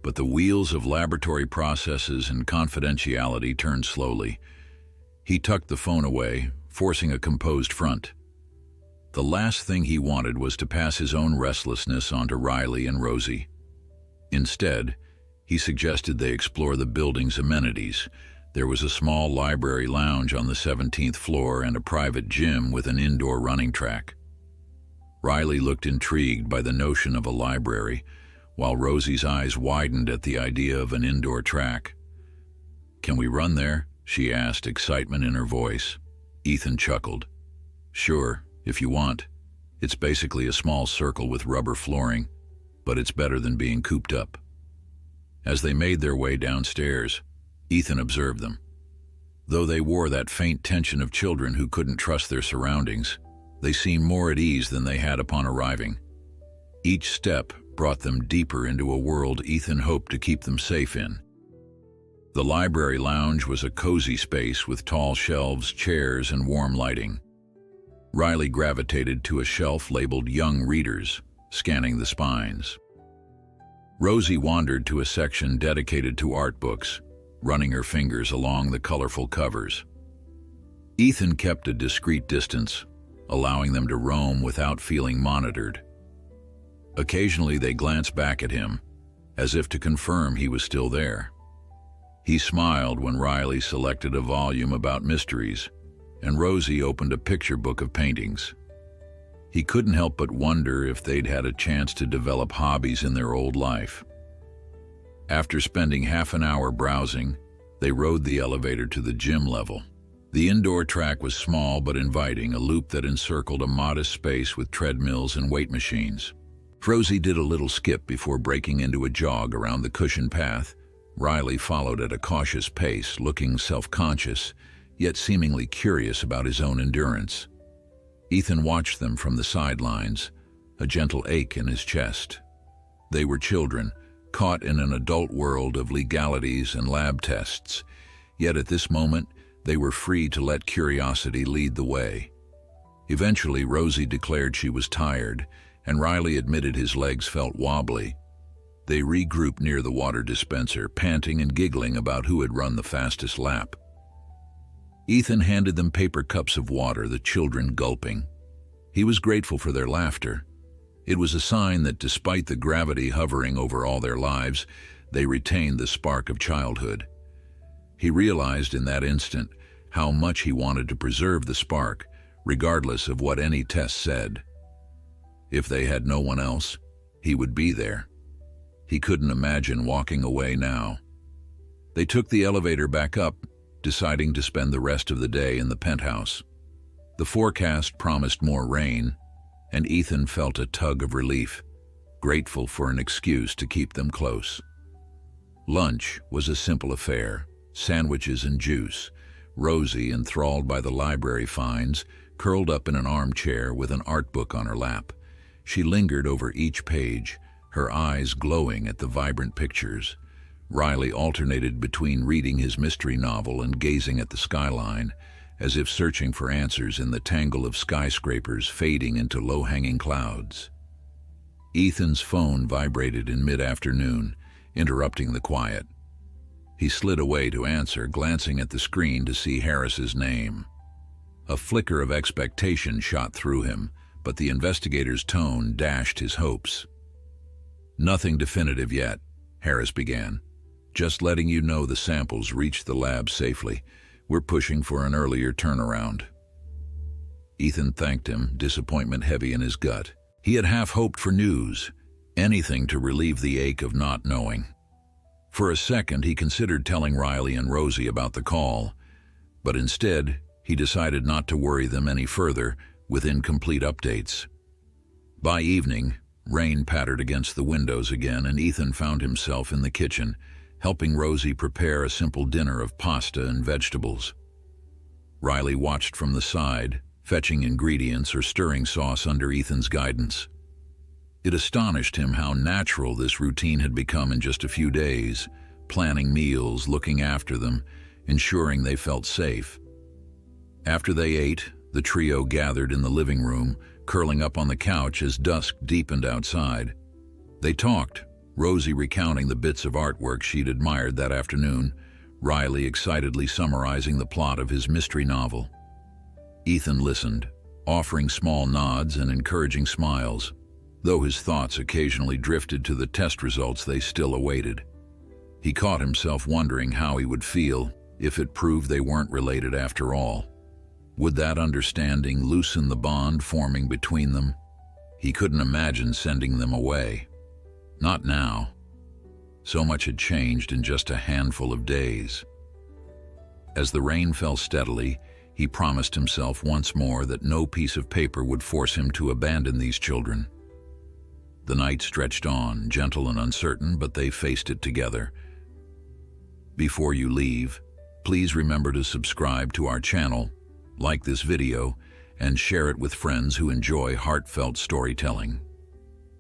but the wheels of laboratory processes and confidentiality turned slowly. He tucked the phone away, forcing a composed front. The last thing he wanted was to pass his own restlessness onto Riley and Rosie. Instead, he suggested they explore the building's amenities. There was a small library lounge on the 17th floor and a private gym with an indoor running track. Riley looked intrigued by the notion of a library, while Rosie's eyes widened at the idea of an indoor track. "Can we run there?" she asked, excitement in her voice. Ethan chuckled. "Sure, if you want. It's basically a small circle with rubber flooring, but it's better than being cooped up." As they made their way downstairs, Ethan observed them. Though they wore that faint tension of children who couldn't trust their surroundings, they seemed more at ease than they had upon arriving. Each step brought them deeper into a world Ethan hoped to keep them safe in. The library lounge was a cozy space with tall shelves, chairs, and warm lighting. Riley gravitated to a shelf labeled Young Readers, scanning the spines. Rosie wandered to a section dedicated to art books, running her fingers along the colorful covers. Ethan kept a discreet distance, allowing them to roam without feeling monitored. Occasionally they glanced back at him, as if to confirm he was still there. He smiled when Riley selected a volume about mysteries, and Rosie opened a picture book of paintings. He couldn't help but wonder if they'd had a chance to develop hobbies in their old life. After spending half an hour browsing, they rode the elevator to the gym level. The indoor track was small but inviting, a loop that encircled a modest space with treadmills and weight machines. Rosie did a little skip before breaking into a jog around the cushioned path. Riley followed at a cautious pace, looking self-conscious. Ethan watched yet seemingly curious about his own endurance. Ethan watched them from the sidelines, a gentle ache in his chest. They were children, caught in an adult world of legalities and lab tests, yet at this moment they were free to let curiosity lead the way. Eventually, Rosie declared she was tired, and Riley admitted his legs felt wobbly. They regrouped near the water dispenser, panting and giggling about who had run the fastest lap. Ethan handed them paper cups of water, the children gulping. He was grateful for their laughter. It was a sign that despite the gravity hovering over all their lives, they retained the spark of childhood. He realized in that instant how much he wanted to preserve the spark, regardless of what any test said. If they had no one else, he would be there. He couldn't imagine walking away now. They took the elevator back up, deciding to spend the rest of the day in the penthouse. The forecast promised more rain, and Ethan felt a tug of relief, grateful for an excuse to keep them close. Lunch was a simple affair, sandwiches and juice. Rosie, enthralled by the library finds, curled up in an armchair with an art book on her lap. She lingered over each page, her eyes glowing at the vibrant pictures. Riley alternated between reading his mystery novel and gazing at the skyline, as if searching for answers in the tangle of skyscrapers fading into low-hanging clouds. Ethan's phone vibrated in mid-afternoon, interrupting the quiet. He slid away to answer, glancing at the screen to see Harris's name. A flicker of expectation shot through him, but the investigator's tone dashed his hopes. "Nothing definitive yet," Harris began. "Just letting you know the samples reached the lab safely. We're pushing for an earlier turnaround." Ethan thanked him, disappointment heavy in his gut. He had half hoped for news, anything to relieve the ache of not knowing. For a second, he considered telling Riley and Rosie about the call, but instead, he decided not to worry them any further with incomplete updates. By evening, rain pattered against the windows again, and Ethan found himself in the kitchen, helping Rosie prepare a simple dinner of pasta and vegetables. Riley watched from the side, fetching ingredients or stirring sauce under Ethan's guidance. It astonished him how natural this routine had become in just a few days, planning meals, looking after them, ensuring they felt safe. After they ate, the trio gathered in the living room, curling up on the couch as dusk deepened outside. They talked, Rosie recounting the bits of artwork she'd admired that afternoon, Riley excitedly summarizing the plot of his mystery novel. Ethan listened, offering small nods and encouraging smiles, though his thoughts occasionally drifted to the test results they still awaited. He caught himself wondering how he would feel if it proved they weren't related after all. Would that understanding loosen the bond forming between them? He couldn't imagine sending them away. Not now. So much had changed in just a handful of days. As the rain fell steadily, he promised himself once more that no piece of paper would force him to abandon these children. The night stretched on, gentle and uncertain, but they faced it together. Before you leave, please remember to subscribe to our channel, like this video, and share it with friends who enjoy heartfelt storytelling.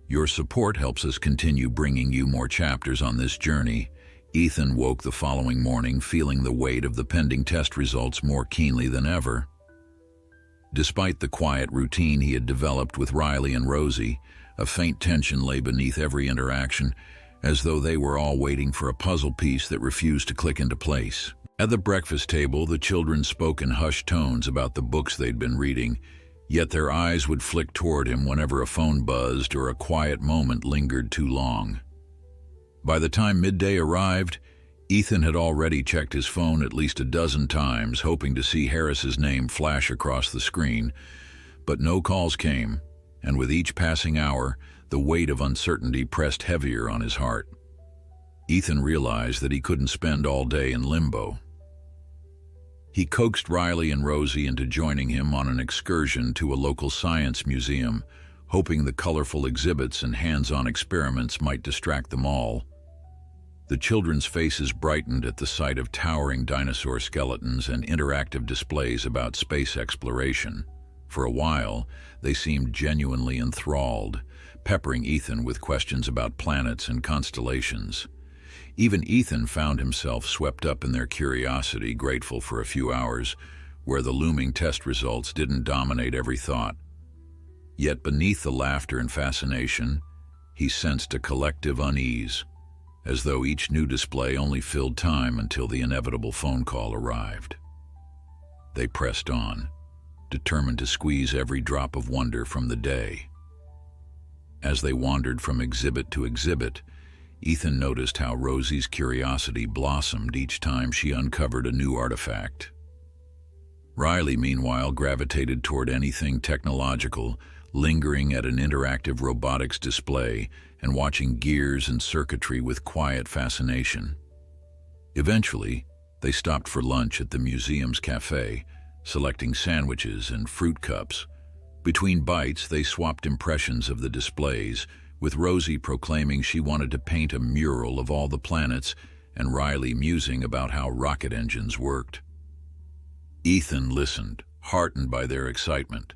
Your support helps us continue bringing you more chapters on this journey. Ethan woke the following morning feeling the weight of the pending test results more keenly than ever. Despite the quiet routine he had developed with Riley and Rosie, a faint tension lay beneath every interaction, as though they were all waiting for a puzzle piece that refused to click into place. At the breakfast table, the children spoke in hushed tones about the books they'd been reading, yet their eyes would flick toward him whenever a phone buzzed or a quiet moment lingered too long. By the time midday arrived, Ethan had already checked his phone at least a dozen times, hoping to see Harris's name flash across the screen, but no calls came, and with each passing hour, the weight of uncertainty pressed heavier on his heart. Ethan realized that he couldn't spend all day in limbo. He coaxed Riley and Rosie into joining him on an excursion to a local science museum, hoping the colorful exhibits and hands-on experiments might distract them all. The children's faces brightened at the sight of towering dinosaur skeletons and interactive displays about space exploration. For a while, they seemed genuinely enthralled, peppering Ethan with questions about planets and constellations. Even Ethan found himself swept up in their curiosity, grateful for a few hours where the looming test results didn't dominate every thought. Yet beneath the laughter and fascination, he sensed a collective unease, as though each new display only filled time until the inevitable phone call arrived. They pressed on, determined to squeeze every drop of wonder from the day. As they wandered from exhibit to exhibit, Ethan noticed how Rosie's curiosity blossomed each time she uncovered a new artifact. Riley, meanwhile, gravitated toward anything technological, lingering at an interactive robotics display and watching gears and circuitry with quiet fascination. Eventually, they stopped for lunch at the museum's cafe, selecting sandwiches and fruit cups. Between bites, they swapped impressions of the displays, with Rosie proclaiming she wanted to paint a mural of all the planets and Riley musing about how rocket engines worked. Ethan listened, heartened by their excitement.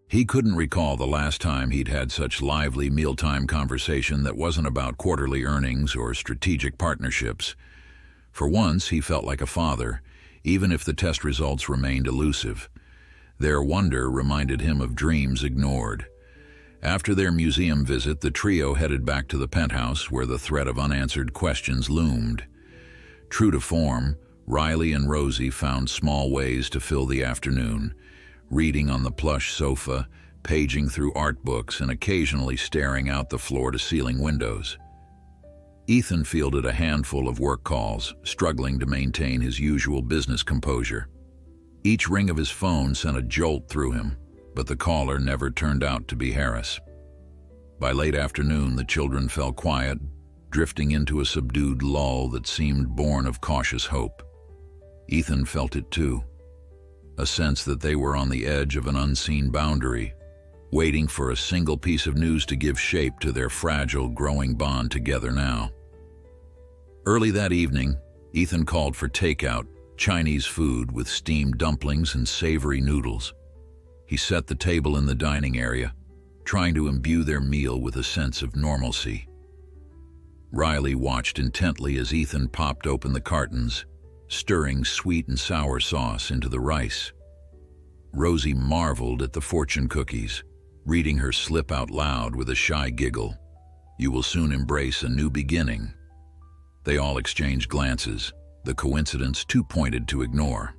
He couldn't recall the last time he'd had such lively mealtime conversation that wasn't about quarterly earnings or strategic partnerships. For once, he felt like a father, even if the test results remained elusive. Their wonder reminded him of dreams ignored. After their museum visit, the trio headed back to the penthouse where the threat of unanswered questions loomed. True to form, Riley and Rosie found small ways to fill the afternoon, reading on the plush sofa, paging through art books, and occasionally staring out the floor-to-ceiling windows. Ethan fielded a handful of work calls, struggling to maintain his usual business composure. Each ring of his phone sent a jolt through him, but the caller never turned out to be Harris. By late afternoon, the children fell quiet, drifting into a subdued lull that seemed born of cautious hope. Ethan felt it too, a sense that they were on the edge of an unseen boundary, waiting for a single piece of news to give shape to their fragile, growing bond together now. Early that evening, Ethan called for takeout, Chinese food with steamed dumplings and savory noodles. He set the table in the dining area, trying to imbue their meal with a sense of normalcy. Riley watched intently as Ethan popped open the cartons, stirring sweet and sour sauce into the rice. Rosie marveled at the fortune cookies, reading her slip out loud with a shy giggle. "You will soon embrace a new beginning." They all exchanged glances, the coincidence too pointed to ignore.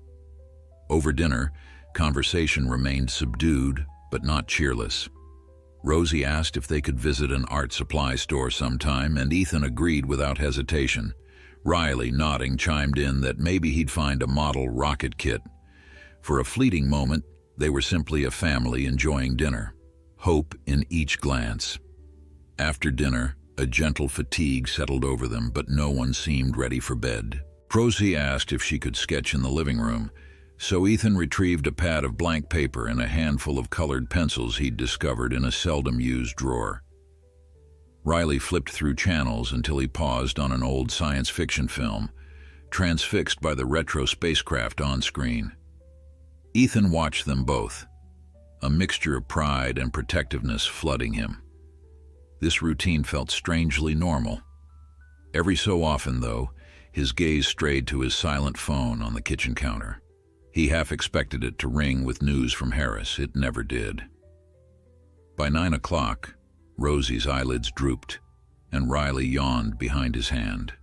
Over dinner, conversation remained subdued but not cheerless. Rosie asked if they could visit an art supply store sometime, and Ethan agreed without hesitation. Riley, nodding, chimed in that maybe he'd find a model rocket kit. For a fleeting moment, they were simply a family enjoying dinner, hope in each glance. After dinner, a gentle fatigue settled over them, but no one seemed ready for bed. Rosie asked if she could sketch in the living room, so Ethan retrieved a pad of blank paper and a handful of colored pencils he'd discovered in a seldom-used drawer. Riley flipped through channels until he paused on an old science fiction film, transfixed by the retro spacecraft on screen. Ethan watched them both, a mixture of pride and protectiveness flooding him. This routine felt strangely normal. Every so often, though, his gaze strayed to his silent phone on the kitchen counter. He half expected it to ring with news from Harris. It never did. By 9 o'clock, Rosie's eyelids drooped, and Riley yawned behind his hand.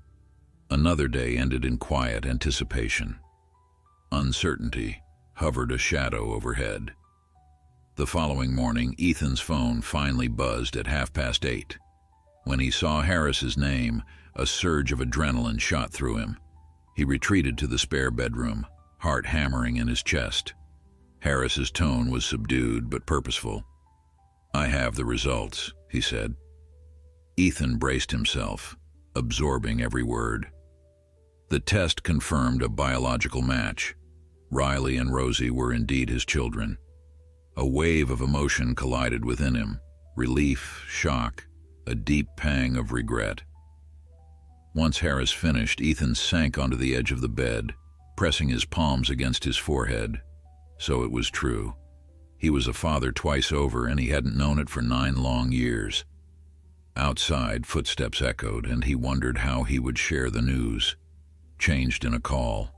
Another day ended in quiet anticipation. Uncertainty hovered a shadow overhead. The following morning, Ethan's phone finally buzzed at 8:30. When he saw Harris's name, a surge of adrenaline shot through him. He retreated to the spare bedroom, heart hammering in his chest. Harris's tone was subdued but purposeful. "I have the results," he said. Ethan braced himself, absorbing every word. The test confirmed a biological match. Riley and Rosie were indeed his children. A wave of emotion collided within him, relief, shock, a deep pang of regret. Once Harris finished, Ethan sank onto the edge of the bed, pressing his palms against his forehead. So it was true. He was a father twice over, and he hadn't known it for 9 long years. Outside, footsteps echoed, and he wondered how he would share the news. Changed in a call.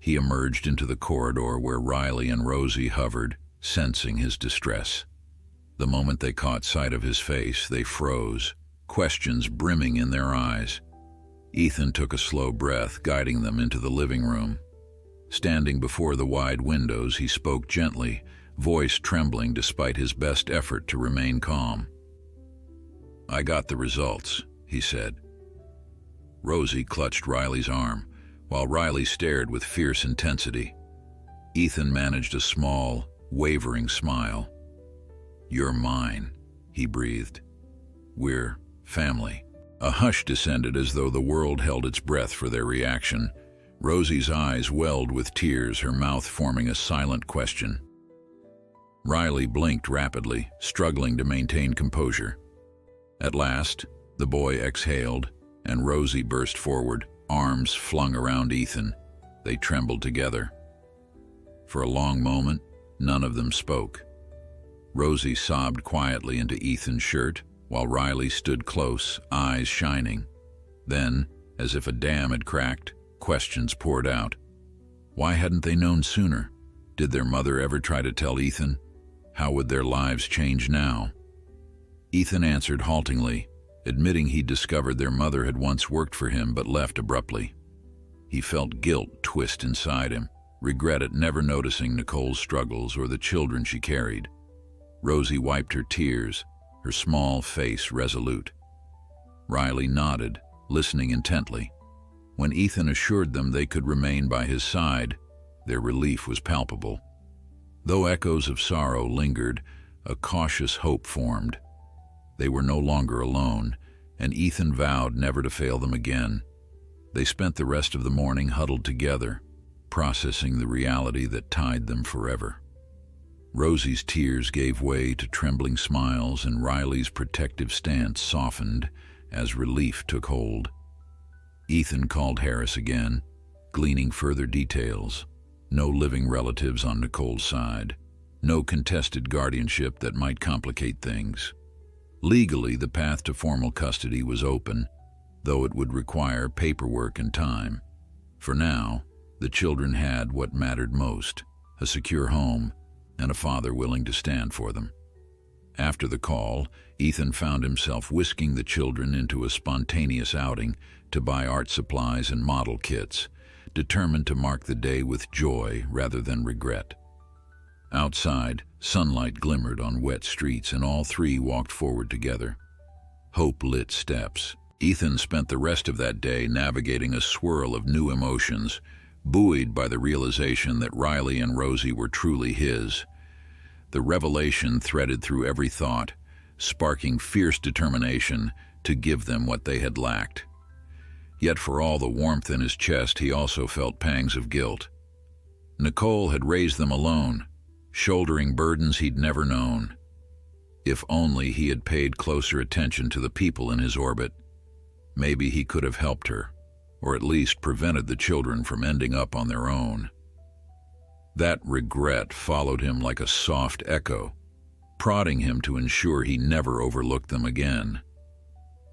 He emerged into the corridor where Riley and Rosie hovered, sensing his distress. The moment they caught sight of his face, they froze, questions brimming in their eyes. Ethan took a slow breath, guiding them into the living room. Standing before the wide windows, he spoke gently, voice trembling despite his best effort to remain calm. "I got the results," he said. Rosie clutched Riley's arm, while Riley stared with fierce intensity. Ethan managed a small, wavering smile. "You're mine," he breathed. "We're family." A hush descended as though the world held its breath for their reaction. Rosie's eyes welled with tears, her mouth forming a silent question. Riley blinked rapidly, struggling to maintain composure. At last, the boy exhaled, and Rosie burst forward, arms flung around Ethan. They trembled together. For a long moment, none of them spoke. Rosie sobbed quietly into Ethan's shirt, while Riley stood close, eyes shining. Then, as if a dam had cracked, questions poured out. Why hadn't they known sooner? Did their mother ever try to tell Ethan? How would their lives change now? Ethan answered haltingly, admitting he'd discovered their mother had once worked for him but left abruptly. He felt guilt twist inside him, regret at never noticing Nicole's struggles or the children she carried. Rosie wiped her tears, her small face resolute. Riley nodded, listening intently. When Ethan assured them they could remain by his side, their relief was palpable. Though echoes of sorrow lingered, a cautious hope formed. They were no longer alone, and Ethan vowed never to fail them again. They spent the rest of the morning huddled together, processing the reality that tied them forever. Rosie's tears gave way to trembling smiles, and Riley's protective stance softened as relief took hold. Ethan called Harris again, gleaning further details. No living relatives on Nicole's side. No contested guardianship that might complicate things. Legally, the path to formal custody was open, though it would require paperwork and time. For now, the children had what mattered most, a secure home and a father willing to stand for them. After the call, Ethan found himself whisking the children into a spontaneous outing to buy art supplies and model kits, determined to mark the day with joy rather than regret. Outside, sunlight glimmered on wet streets, and all three walked forward together. Hope lit steps. Ethan spent the rest of that day navigating a swirl of new emotions, buoyed by the realization that Riley and Rosie were truly his. The revelation threaded through every thought, sparking fierce determination to give them what they had lacked. Yet for all the warmth in his chest, he also felt pangs of guilt. Nicole had raised them alone, shouldering burdens he'd never known. If only he had paid closer attention to the people in his orbit, maybe he could have helped her, or at least prevented the children from ending up on their own. That regret followed him like a soft echo, prodding him to ensure he never overlooked them again.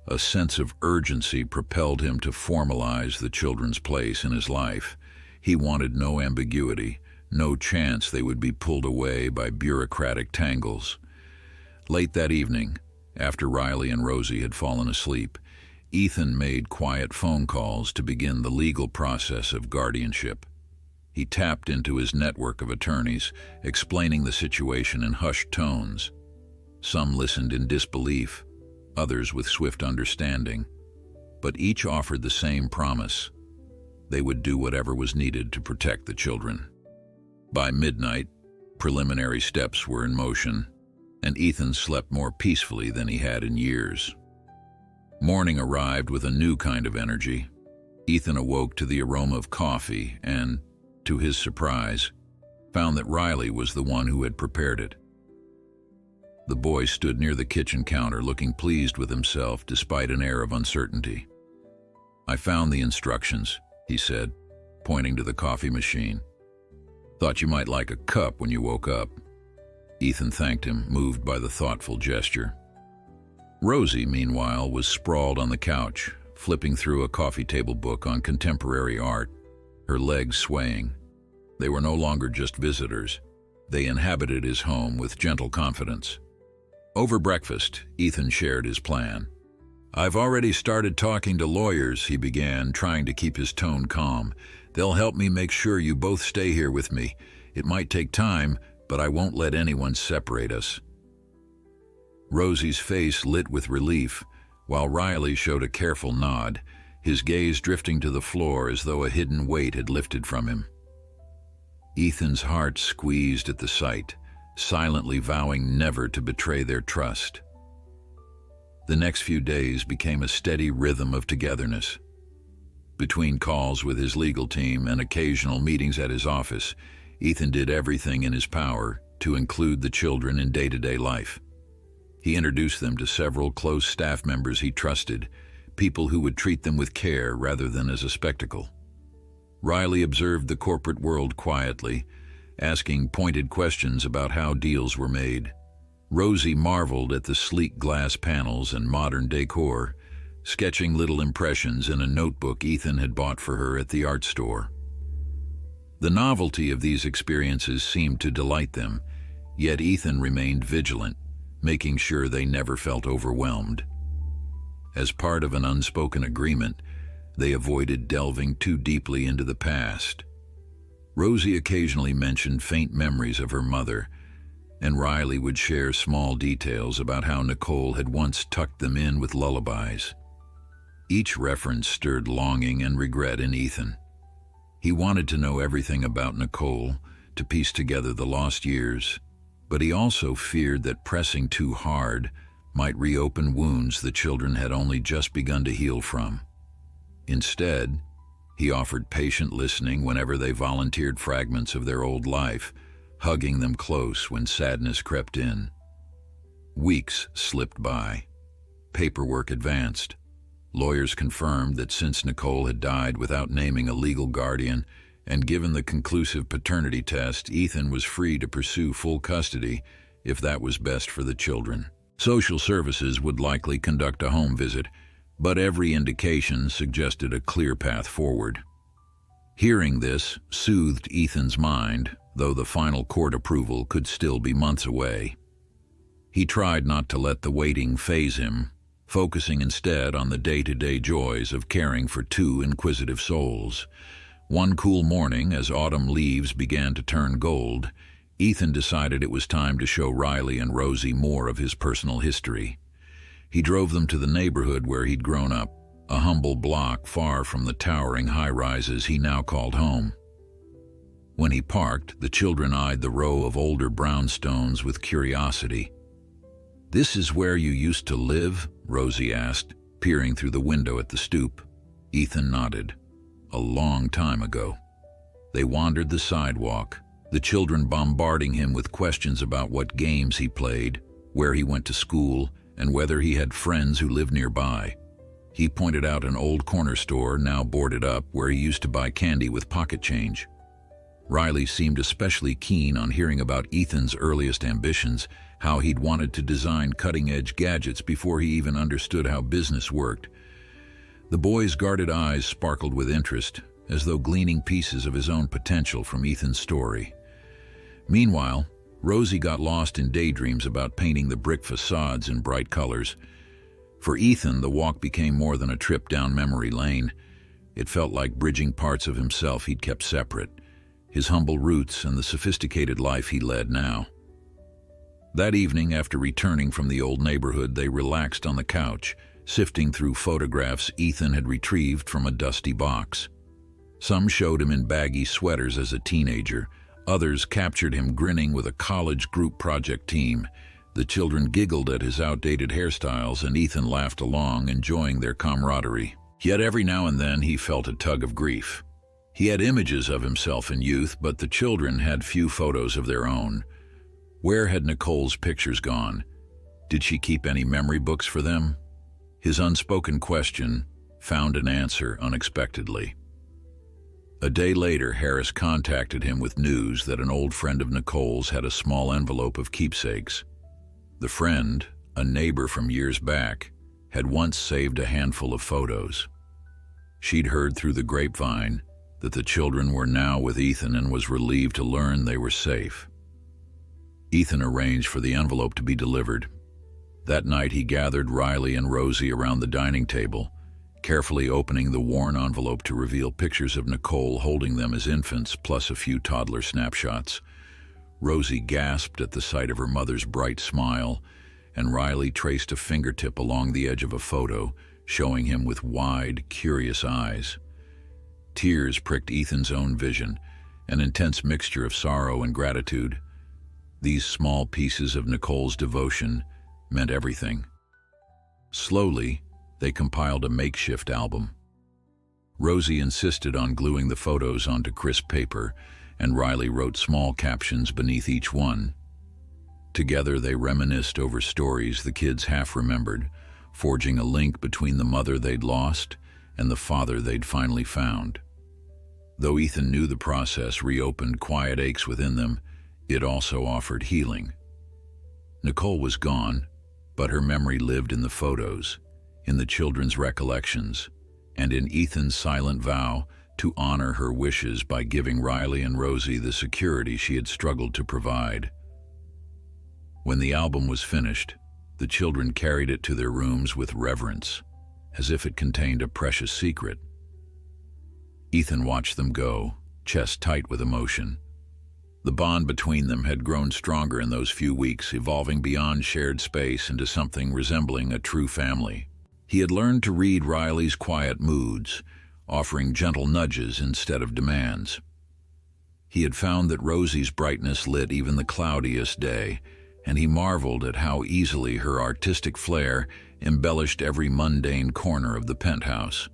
A sense of urgency propelled him to formalize the children's place in his life. He wanted no ambiguity, no chance they would be pulled away by bureaucratic tangles. Late that evening, after Riley and Rosie had fallen asleep, Ethan made quiet phone calls to begin the legal process of guardianship. He tapped into his network of attorneys, explaining the situation in hushed tones. Some listened in disbelief, others with swift understanding, but each offered the same promise. They would do whatever was needed to protect the children. By midnight, preliminary steps were in motion, and Ethan slept more peacefully than he had in years. Morning arrived with a new kind of energy. Ethan awoke to the aroma of coffee and, to his surprise, found that Riley was the one who had prepared it. The boy stood near the kitchen counter, looking pleased with himself despite an air of uncertainty. "I found the instructions," he said, pointing to the coffee machine. "Thought you might like a cup when you woke up." Ethan thanked him, moved by the thoughtful gesture. Rosie, meanwhile, was sprawled on the couch, flipping through a coffee table book on contemporary art, her legs swaying. They were no longer just visitors. They inhabited his home with gentle confidence. Over breakfast, Ethan shared his plan. "I've already started talking to lawyers," he began, trying to keep his tone calm. "They'll help me make sure you both stay here with me. It might take time, but I won't let anyone separate us." Rosie's face lit with relief, while Riley showed a careful nod, his gaze drifting to the floor as though a hidden weight had lifted from him. Ethan's heart squeezed at the sight, silently vowing never to betray their trust. The next few days became a steady rhythm of togetherness. Between calls with his legal team and occasional meetings at his office, Ethan did everything in his power to include the children in day-to-day life. He introduced them to several close staff members he trusted, people who would treat them with care rather than as a spectacle. Riley observed the corporate world quietly, asking pointed questions about how deals were made. Rosie marveled at the sleek glass panels and modern decor, sketching little impressions in a notebook Ethan had bought for her at the art store. The novelty of these experiences seemed to delight them, yet Ethan remained vigilant, making sure they never felt overwhelmed. As part of an unspoken agreement, they avoided delving too deeply into the past. Rosie occasionally mentioned faint memories of her mother, and Riley would share small details about how Nicole had once tucked them in with lullabies. Each reference stirred longing and regret in Ethan. He wanted to know everything about Nicole, to piece together the lost years, but he also feared that pressing too hard might reopen wounds the children had only just begun to heal from. Instead, he offered patient listening whenever they volunteered fragments of their old life, hugging them close when sadness crept in. Weeks slipped by. Paperwork advanced. Lawyers confirmed that since Nicole had died without naming a legal guardian, and given the conclusive paternity test, Ethan was free to pursue full custody if that was best for the children. Social services would likely conduct a home visit, but every indication suggested a clear path forward. Hearing this soothed Ethan's mind, though the final court approval could still be months away. He tried not to let the waiting faze him, focusing instead on the day-to-day joys of caring for two inquisitive souls. One cool morning, as autumn leaves began to turn gold, Ethan decided it was time to show Riley and Rosie more of his personal history. He drove them to the neighborhood where he'd grown up, a humble block far from the towering high-rises he now called home. When he parked, the children eyed the row of older brownstones with curiosity. "This is where you used to live?" Rosie asked, peering through the window at the stoop. Ethan nodded. "A long time ago." They wandered the sidewalk, the children bombarding him with questions about what games he played, where he went to school, and whether he had friends who lived nearby. He pointed out an old corner store, now boarded up, where he used to buy candy with pocket change. Riley seemed especially keen on hearing about Ethan's earliest ambitions, how he'd wanted to design cutting-edge gadgets before he even understood how business worked. The boy's guarded eyes sparkled with interest, as though gleaning pieces of his own potential from Ethan's story. Meanwhile, Rosie got lost in daydreams about painting the brick facades in bright colors. For Ethan, the walk became more than a trip down memory lane. It felt like bridging parts of himself he'd kept separate, his humble roots and the sophisticated life he led now. That evening, after returning from the old neighborhood, they relaxed on the couch, sifting through photographs Ethan had retrieved from a dusty box. Some showed him in baggy sweaters as a teenager. Others captured him grinning with a college group project team. The children giggled at his outdated hairstyles, and Ethan laughed along, enjoying their camaraderie. Yet every now and then he felt a tug of grief. He had images of himself in youth, but the children had few photos of their own. Where had Nicole's pictures gone? Did she keep any memory books for them? His unspoken question found an answer unexpectedly. A day later, Harris contacted him with news that an old friend of Nicole's had a small envelope of keepsakes. The friend, a neighbor from years back, had once saved a handful of photos. She'd heard through the grapevine that the children were now with Ethan and was relieved to learn they were safe. Ethan arranged for the envelope to be delivered. That night he gathered Riley and Rosie around the dining table, carefully opening the worn envelope to reveal pictures of Nicole holding them as infants, plus a few toddler snapshots. Rosie gasped at the sight of her mother's bright smile, and Riley traced a fingertip along the edge of a photo, showing him with wide, curious eyes. Tears pricked Ethan's own vision, an intense mixture of sorrow and gratitude. These small pieces of Nicole's devotion meant everything. Slowly, they compiled a makeshift album. Rosie insisted on gluing the photos onto crisp paper, and Riley wrote small captions beneath each one. Together they reminisced over stories the kids half remembered, forging a link between the mother they'd lost and the father they'd finally found. Though Ethan knew the process reopened quiet aches within them, it also offered healing. Nicole was gone, but her memory lived in the photos, in the children's recollections, and in Ethan's silent vow to honor her wishes by giving Riley and Rosie the security she had struggled to provide. When the album was finished, the children carried it to their rooms with reverence, as if it contained a precious secret. Ethan watched them go, chest tight with emotion. The bond between them had grown stronger in those few weeks, evolving beyond shared space into something resembling a true family. He had learned to read Riley's quiet moods, offering gentle nudges instead of demands. He had found that Rosie's brightness lit even the cloudiest day, and he marveled at how easily her artistic flair embellished every mundane corner of the penthouse.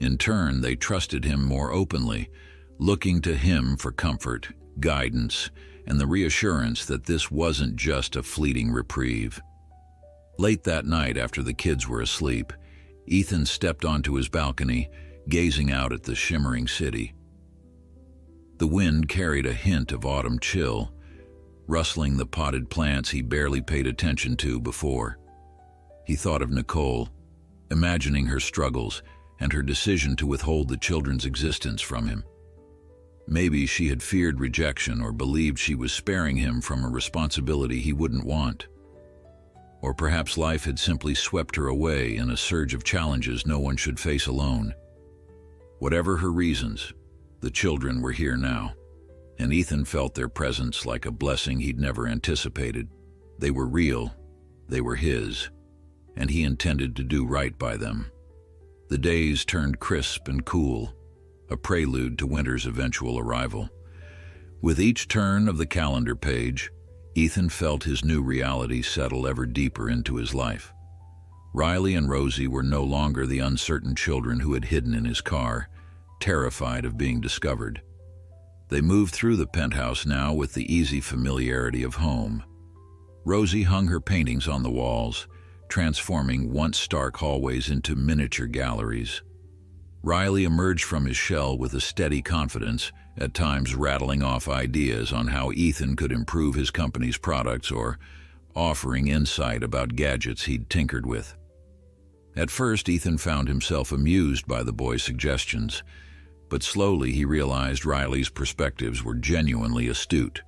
In turn, they trusted him more openly, looking to him for comfort, guidance, and the reassurance that this wasn't just a fleeting reprieve. Late that night, after the kids were asleep, Ethan stepped onto his balcony, gazing out at the shimmering city. The wind carried a hint of autumn chill, rustling the potted plants he barely paid attention to before. He thought of Nicole, imagining her struggles and her decision to withhold the children's existence from him. Maybe she had feared rejection or believed she was sparing him from a responsibility he wouldn't want. Or perhaps life had simply swept her away in a surge of challenges no one should face alone. Whatever her reasons, the children were here now, and Ethan felt their presence like a blessing he'd never anticipated. They were real, they were his, and he intended to do right by them. The days turned crisp and cool, a prelude to winter's eventual arrival. With each turn of the calendar page, Ethan felt his new reality settle ever deeper into his life. Riley and Rosie were no longer the uncertain children who had hidden in his car, terrified of being discovered. They moved through the penthouse now with the easy familiarity of home. Rosie hung her paintings on the walls, transforming once stark hallways into miniature galleries. Riley emerged from his shell with a steady confidence, at times rattling off ideas on how Ethan could improve his company's products or offering insight about gadgets he'd tinkered with. At first, Ethan found himself amused by the boy's suggestions, but slowly he realized Riley's perspectives were genuinely astute,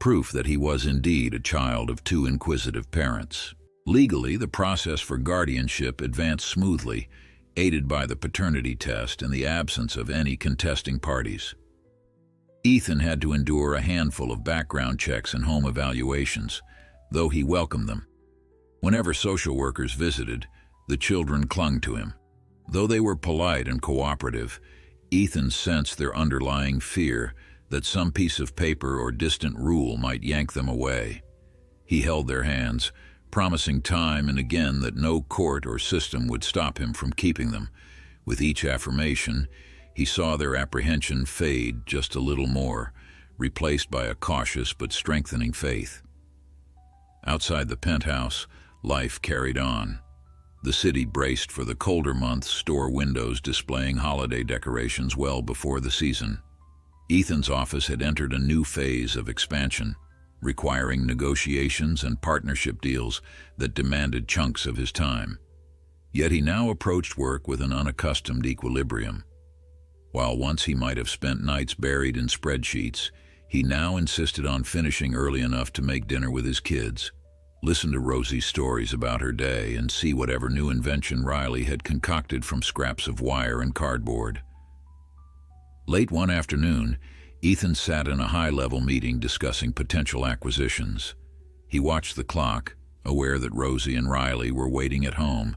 proof that he was indeed a child of two inquisitive parents. Legally, the process for guardianship advanced smoothly, aided by the paternity test and the absence of any contesting parties. Ethan had to endure a handful of background checks and home evaluations, though he welcomed them. Whenever social workers visited, the children clung to him. Though they were polite and cooperative, Ethan sensed their underlying fear that some piece of paper or distant rule might yank them away. He held their hands, promising time and again that no court or system would stop him from keeping them. With each affirmation, he saw their apprehension fade just a little more, replaced by a cautious but strengthening faith. Outside the penthouse, life carried on. The city braced for the colder months, store windows displaying holiday decorations well before the season. Ethan's office had entered a new phase of expansion, requiring negotiations and partnership deals that demanded chunks of his time. Yet he now approached work with an unaccustomed equilibrium. While once he might have spent nights buried in spreadsheets, he now insisted on finishing early enough to make dinner with his kids, listen to Rosie's stories about her day, and see whatever new invention Riley had concocted from scraps of wire and cardboard. Late one afternoon, Ethan sat in a high-level meeting discussing potential acquisitions. He watched the clock, aware that Rosie and Riley were waiting at home.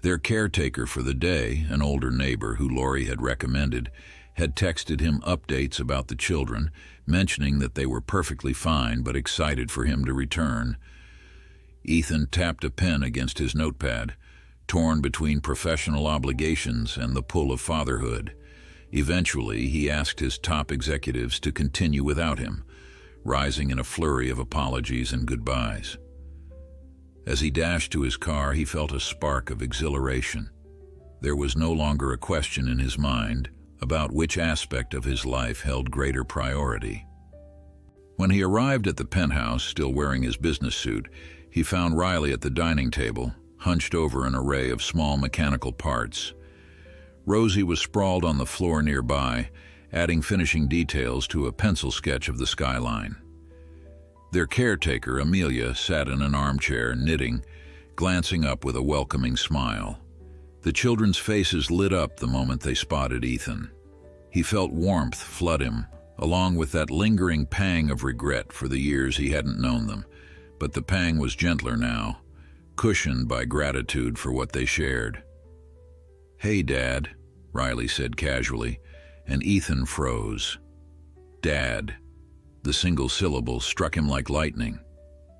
Their caretaker for the day, an older neighbor who Lori had recommended, had texted him updates about the children, mentioning that they were perfectly fine but excited for him to return. Ethan tapped a pen against his notepad, torn between professional obligations and the pull of fatherhood. Eventually, he asked his top executives to continue without him, rising in a flurry of apologies and goodbyes. As he dashed to his car, he felt a spark of exhilaration. There was no longer a question in his mind about which aspect of his life held greater priority. When he arrived at the penthouse, still wearing his business suit, he found Riley at the dining table, hunched over an array of small mechanical parts. Rosie was sprawled on the floor nearby, adding finishing details to a pencil sketch of the skyline. Their caretaker, Amelia, sat in an armchair, knitting, glancing up with a welcoming smile. The children's faces lit up the moment they spotted Ethan. He felt warmth flood him, along with that lingering pang of regret for the years he hadn't known them. But the pang was gentler now, cushioned by gratitude for what they shared. "Hey, Dad," Riley said casually, and Ethan froze. Dad. The single syllable struck him like lightning.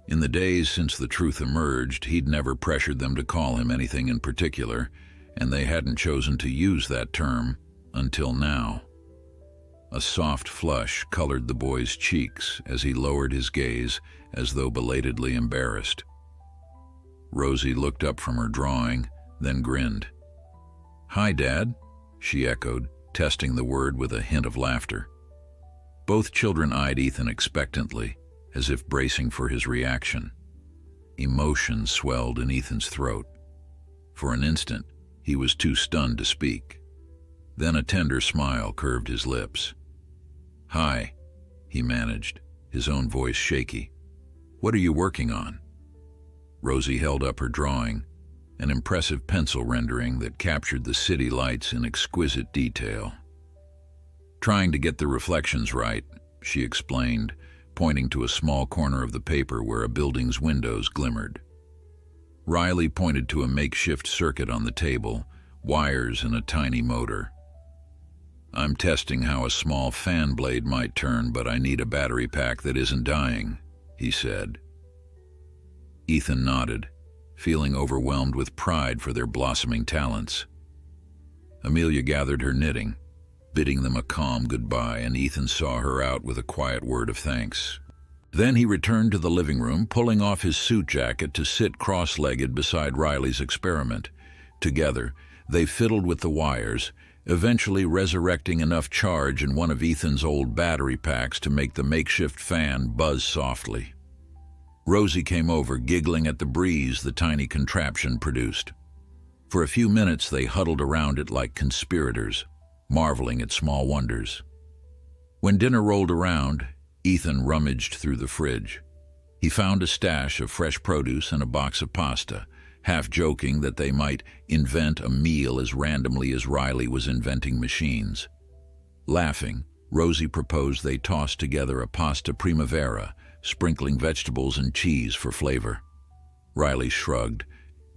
In the days since the truth emerged, he'd never pressured them to call him anything in particular, and they hadn't chosen to use that term until now. A soft flush colored the boy's cheeks as he lowered his gaze as though belatedly embarrassed. Rosie looked up from her drawing, then grinned. "Hi, Dad," she echoed, testing the word with a hint of laughter. Both children eyed Ethan expectantly, as if bracing for his reaction. Emotion swelled in Ethan's throat. For an instant, he was too stunned to speak. Then a tender smile curved his lips. "Hi," he managed, his own voice shaky. "What are you working on?" Rosie held up her drawing, an impressive pencil rendering that captured the city lights in exquisite detail. "Trying to get the reflections right," she explained, pointing to a small corner of the paper where a building's windows glimmered. Riley pointed to a makeshift circuit on the table, wires and a tiny motor. "I'm testing how a small fan blade might turn, but I need a battery pack that isn't dying," he said. Ethan nodded, feeling overwhelmed with pride for their blossoming talents. Amelia gathered her knitting, bidding them a calm goodbye, and Ethan saw her out with a quiet word of thanks. Then he returned to the living room, pulling off his suit jacket to sit cross-legged beside Riley's experiment. Together, they fiddled with the wires, eventually resurrecting enough charge in one of Ethan's old battery packs to make the makeshift fan buzz softly. Rosie came over, giggling at the breeze the tiny contraption produced. For a few minutes they huddled around it like conspirators, marveling at small wonders. When dinner rolled around, Ethan rummaged through the fridge. He found a stash of fresh produce and a box of pasta, half joking that they might invent a meal as randomly as Riley was inventing machines. Laughing, Rosie proposed they toss together a pasta primavera, sprinkling vegetables and cheese for flavor. Riley shrugged,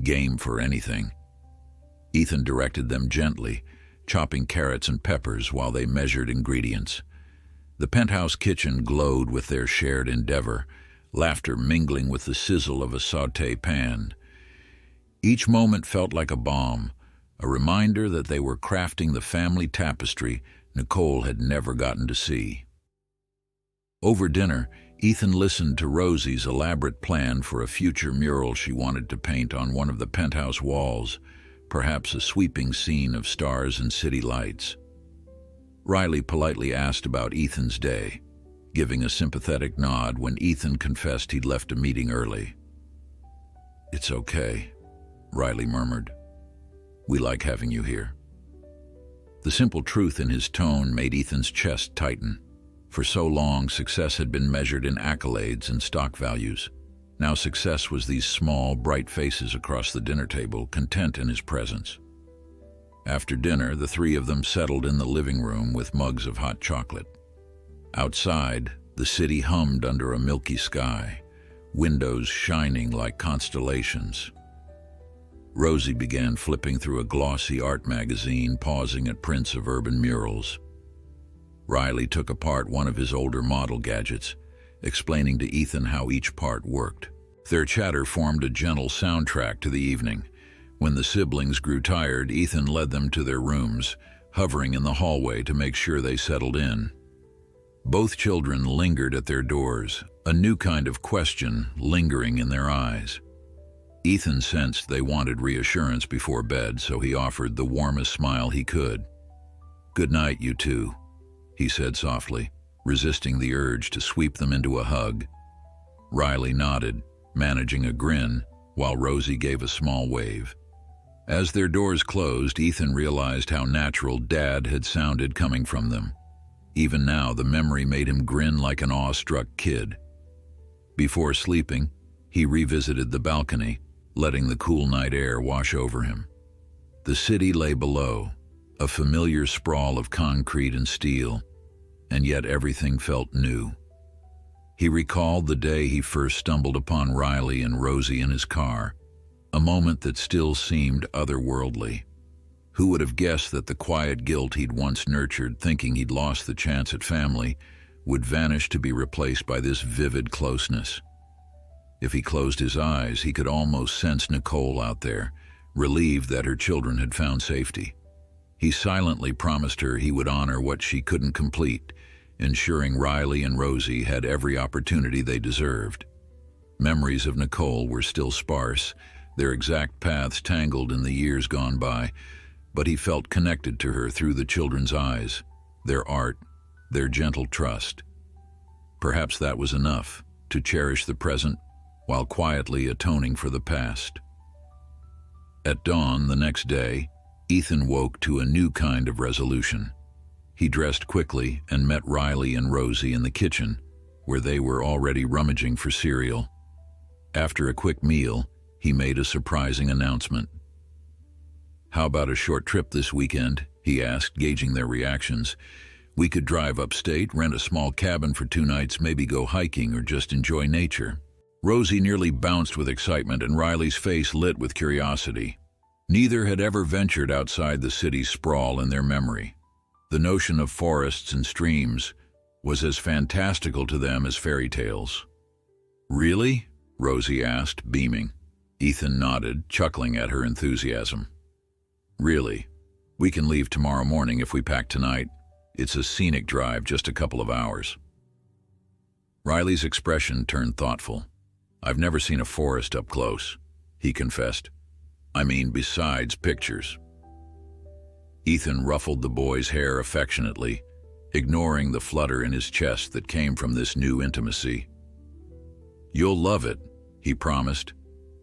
game for anything. Ethan directed them gently, chopping carrots and peppers while they measured ingredients. The penthouse kitchen glowed with their shared endeavor, laughter mingling with the sizzle of a sauté pan. Each moment felt like a balm, a reminder that they were crafting the family tapestry Nicole had never gotten to see. Over dinner, Ethan listened to Rosie's elaborate plan for a future mural she wanted to paint on one of the penthouse walls, perhaps a sweeping scene of stars and city lights. Riley politely asked about Ethan's day, giving a sympathetic nod when Ethan confessed he'd left a meeting early. "It's okay," Riley murmured. "We like having you here." The simple truth in his tone made Ethan's chest tighten. For so long, success had been measured in accolades and stock values. Now success was these small, bright faces across the dinner table, content in his presence. After dinner, the three of them settled in the living room with mugs of hot chocolate. Outside, the city hummed under a milky sky, windows shining like constellations. Rosie began flipping through a glossy art magazine, pausing at prints of urban murals. Riley took apart one of his older model gadgets, explaining to Ethan how each part worked. Their chatter formed a gentle soundtrack to the evening. When the siblings grew tired, Ethan led them to their rooms, hovering in the hallway to make sure they settled in. Both children lingered at their doors, a new kind of question lingering in their eyes. Ethan sensed they wanted reassurance before bed, so he offered the warmest smile he could. "Good night, you two," he said softly, resisting the urge to sweep them into a hug. Riley nodded, managing a grin, while Rosie gave a small wave. As their doors closed, Ethan realized how natural Dad had sounded coming from them. Even now, the memory made him grin like an awestruck kid. Before sleeping, he revisited the balcony, letting the cool night air wash over him. The city lay below, a familiar sprawl of concrete and steel, and yet everything felt new. He recalled the day he first stumbled upon Riley and Rosie in his car, a moment that still seemed otherworldly. Who would have guessed that the quiet guilt he'd once nurtured, thinking he'd lost the chance at family, would vanish to be replaced by this vivid closeness? If he closed his eyes, he could almost sense Nicole out there, relieved that her children had found safety. He silently promised her he would honor what she couldn't complete, ensuring Riley and Rosie had every opportunity they deserved. Memories of Nicole were still sparse, their exact paths tangled in the years gone by, but he felt connected to her through the children's eyes, their art, their gentle trust. Perhaps that was enough to cherish the present while quietly atoning for the past. At dawn the next day, Ethan woke to a new kind of resolution. He dressed quickly and met Riley and Rosie in the kitchen, where they were already rummaging for cereal. After a quick meal, he made a surprising announcement. "How about a short trip this weekend?" he asked, gauging their reactions. "We could drive upstate, rent a small cabin for 2 nights, maybe go hiking or just enjoy nature." Rosie nearly bounced with excitement, and Riley's face lit with curiosity. Neither had ever ventured outside the city's sprawl in their memory. The notion of forests and streams was as fantastical to them as fairy tales. "Really?" Rosie asked, beaming. Ethan nodded, chuckling at her enthusiasm. "Really. We can leave tomorrow morning if we pack tonight. It's a scenic drive, just a couple of hours." Riley's expression turned thoughtful. "I've never seen a forest up close," he confessed. "I mean, besides pictures." Ethan ruffled the boy's hair affectionately, ignoring the flutter in his chest that came from this new intimacy. "You'll love it," he promised,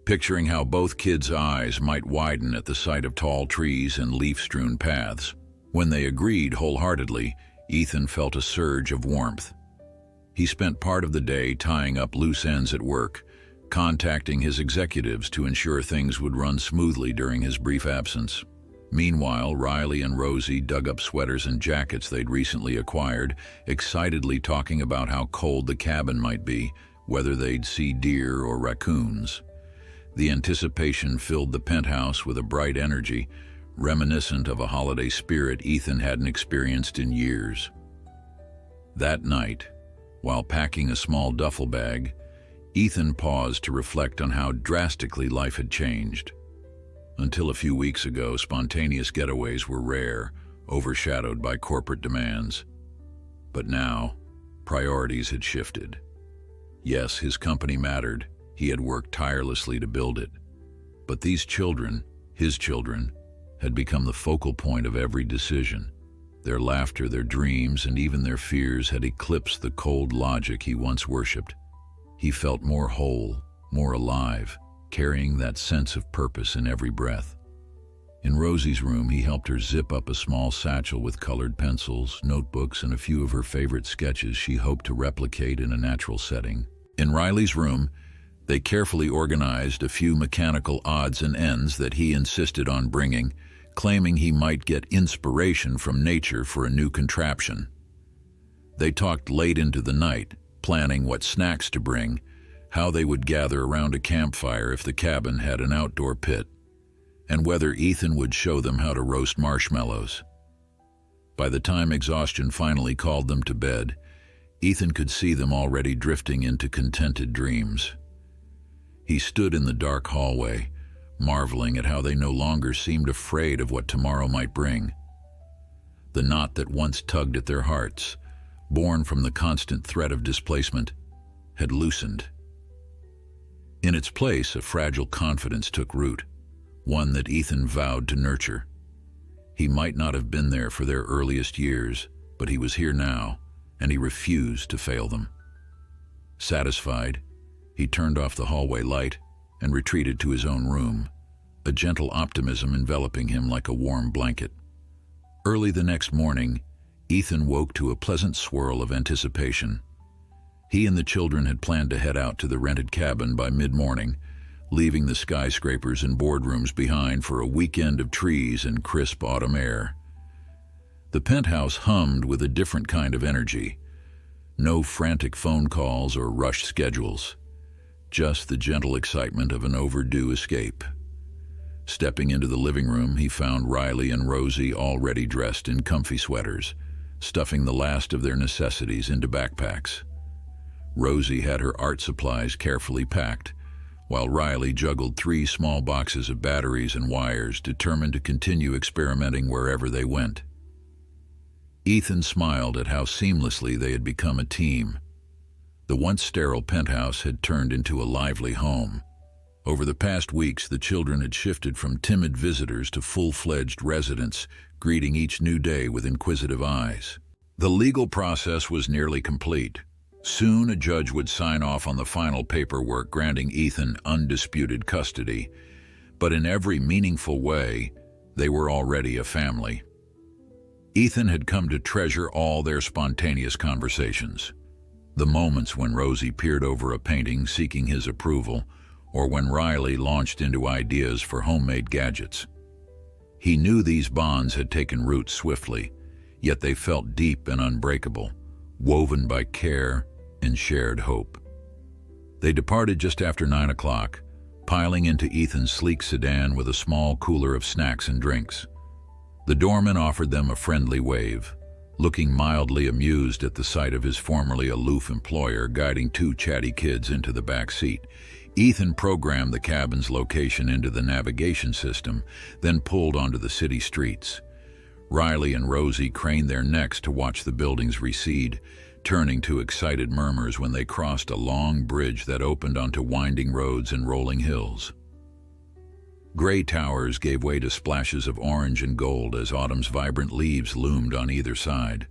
picturing how both kids' eyes might widen at the sight of tall trees and leaf-strewn paths. When they agreed wholeheartedly, Ethan felt a surge of warmth. He spent part of the day tying up loose ends at work, contacting his executives to ensure things would run smoothly during his brief absence. Meanwhile, Riley and Rosie dug up sweaters and jackets they'd recently acquired, excitedly talking about how cold the cabin might be, whether they'd see deer or raccoons. The anticipation filled the penthouse with a bright energy, reminiscent of a holiday spirit Ethan hadn't experienced in years. That night, while packing a small duffel bag, Ethan paused to reflect on how drastically life had changed. Until a few weeks ago, spontaneous getaways were rare, overshadowed by corporate demands. But now, priorities had shifted. Yes, his company mattered. He had worked tirelessly to build it. But these children, his children, had become the focal point of every decision. Their laughter, their dreams, and even their fears had eclipsed the cold logic he once worshipped. He felt more whole, more alive, carrying that sense of purpose in every breath. In Rosie's room, he helped her zip up a small satchel with colored pencils, notebooks, and a few of her favorite sketches she hoped to replicate in a natural setting. In Riley's room, they carefully organized a few mechanical odds and ends that he insisted on bringing, claiming he might get inspiration from nature for a new contraption. They talked late into the night, planning what snacks to bring, how they would gather around a campfire if the cabin had an outdoor pit, and whether Ethan would show them how to roast marshmallows. By the time exhaustion finally called them to bed, Ethan could see them already drifting into contented dreams. He stood in the dark hallway, marveling at how they no longer seemed afraid of what tomorrow might bring. The knot that once tugged at their hearts, born from the constant threat of displacement, had loosened. In its place, a fragile confidence took root, one that Ethan vowed to nurture. He might not have been there for their earliest years, but he was here now, and he refused to fail them. Satisfied, he turned off the hallway light and retreated to his own room, a gentle optimism enveloping him like a warm blanket. Early the next morning, Ethan woke to a pleasant swirl of anticipation. He and the children had planned to head out to the rented cabin by mid-morning, leaving the skyscrapers and boardrooms behind for a weekend of trees and crisp autumn air. The penthouse hummed with a different kind of energy. No frantic phone calls or rushed schedules. Just the gentle excitement of an overdue escape. Stepping into the living room, he found Riley and Rosie already dressed in comfy sweaters, stuffing the last of their necessities into backpacks. Rosie had her art supplies carefully packed, while Riley juggled 3 small boxes of batteries and wires, determined to continue experimenting wherever they went. Ethan smiled at how seamlessly they had become a team. The once sterile penthouse had turned into a lively home. Over the past weeks, the children had shifted from timid visitors to full-fledged residents, greeting each new day with inquisitive eyes. The legal process was nearly complete. Soon, a judge would sign off on the final paperwork granting Ethan undisputed custody, but in every meaningful way, they were already a family. Ethan had come to treasure all their spontaneous conversations. The moments when Rosie peered over a painting seeking his approval, or when Riley launched into ideas for homemade gadgets. He knew these bonds had taken root swiftly, yet they felt deep and unbreakable, woven by care and shared hope. They departed just after 9 o'clock, piling into Ethan's sleek sedan with a small cooler of snacks and drinks. The doorman offered them a friendly wave, looking mildly amused at the sight of his formerly aloof employer guiding 2 chatty kids into the back seat. Ethan programmed the cabin's location into the navigation system, then pulled onto the city streets. Riley and Rosie craned their necks to watch the buildings recede, turning to excited murmurs when they crossed a long bridge that opened onto winding roads and rolling hills. Gray towers gave way to splashes of orange and gold as autumn's vibrant leaves loomed on either side.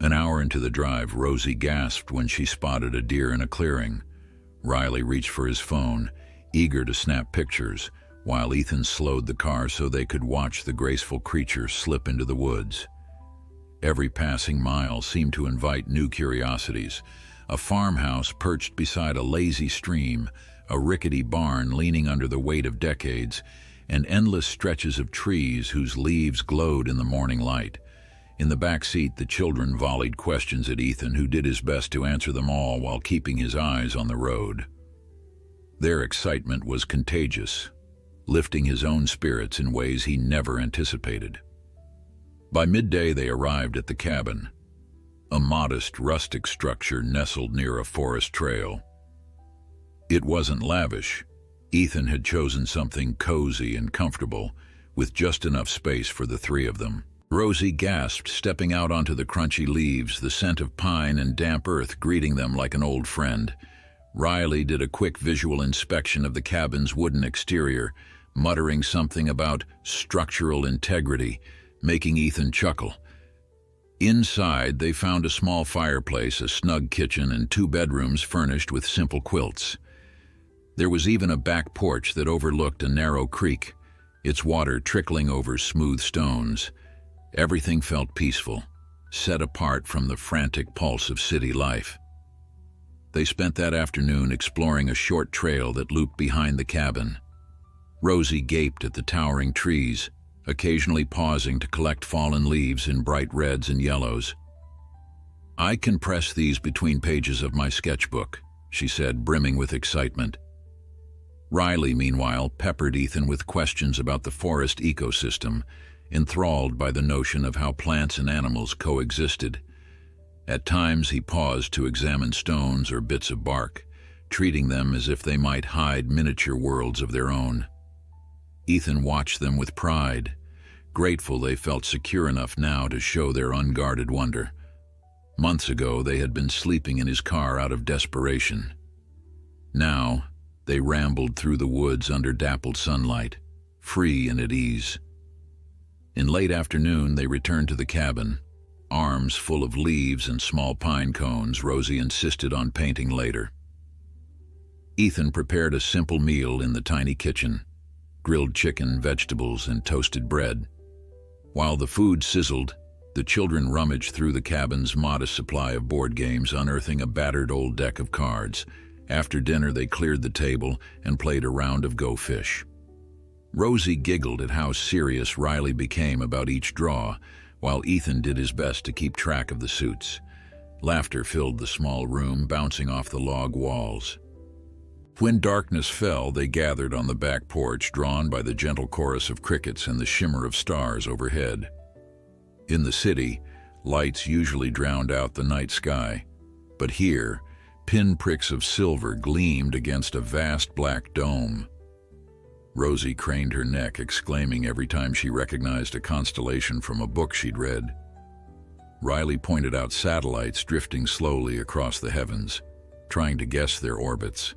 An hour into the drive, Rosie gasped when she spotted a deer in a clearing. Riley reached for his phone, eager to snap pictures, while Ethan slowed the car so they could watch the graceful creature slip into the woods. Every passing mile seemed to invite new curiosities. A farmhouse perched beside a lazy stream, a rickety barn leaning under the weight of decades, and endless stretches of trees whose leaves glowed in the morning light. In the back seat, the children volleyed questions at Ethan, who did his best to answer them all while keeping his eyes on the road. Their excitement was contagious, lifting his own spirits in ways he never anticipated. By midday, they arrived at the cabin, a modest, rustic structure nestled near a forest trail. It wasn't lavish. Ethan had chosen something cozy and comfortable, with just enough space for the 3 of them. Rosie gasped, stepping out onto the crunchy leaves, the scent of pine and damp earth greeting them like an old friend. Riley did a quick visual inspection of the cabin's wooden exterior, muttering something about structural integrity, making Ethan chuckle. Inside, they found a small fireplace, a snug kitchen, and 2 bedrooms furnished with simple quilts. There was even a back porch that overlooked a narrow creek, its water trickling over smooth stones. Everything felt peaceful, set apart from the frantic pulse of city life. They spent that afternoon exploring a short trail that looped behind the cabin. Rosie gaped at the towering trees, occasionally pausing to collect fallen leaves in bright reds and yellows. "I can press these between pages of my sketchbook," she said, brimming with excitement. Riley, meanwhile, peppered Ethan with questions about the forest ecosystem, enthralled by the notion of how plants and animals coexisted. At times he paused to examine stones or bits of bark, treating them as if they might hide miniature worlds of their own. Ethan watched them with pride, grateful they felt secure enough now to show their unguarded wonder. Months ago they had been sleeping in his car out of desperation. Now they rambled through the woods under dappled sunlight, free and at ease. In late afternoon they returned to the cabin, arms full of leaves and small pine cones Rosie insisted on painting later. Ethan prepared a simple meal in the tiny kitchen, grilled chicken, vegetables, and toasted bread. While the food sizzled, the children rummaged through the cabin's modest supply of board games, unearthing a battered old deck of cards. After dinner, they cleared the table and played a round of Go Fish. Rosie giggled at how serious Riley became about each draw, while Ethan did his best to keep track of the suits. Laughter filled the small room, bouncing off the log walls. When darkness fell, they gathered on the back porch, drawn by the gentle chorus of crickets and the shimmer of stars overhead. In the city, lights usually drowned out the night sky, but here, pinpricks of silver gleamed against a vast black dome. Rosie craned her neck, exclaiming every time she recognized a constellation from a book she'd read. Riley pointed out satellites drifting slowly across the heavens, trying to guess their orbits.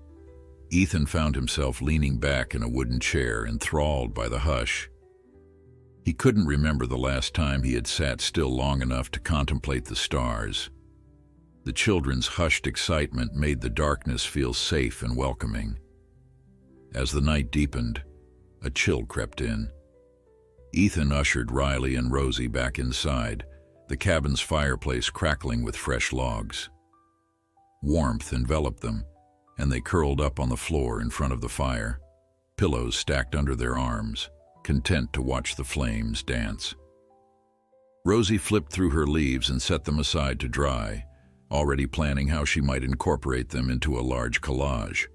Ethan found himself leaning back in a wooden chair, enthralled by the hush. He couldn't remember the last time he had sat still long enough to contemplate the stars. The children's hushed excitement made the darkness feel safe and welcoming. As the night deepened, a chill crept in. Ethan ushered Riley and Rosie back inside, the cabin's fireplace crackling with fresh logs. Warmth enveloped them, and they curled up on the floor in front of the fire, pillows stacked under their arms, content to watch the flames dance. Rosie flipped through her leaves and set them aside to dry, already planning how she might incorporate them into a large collage.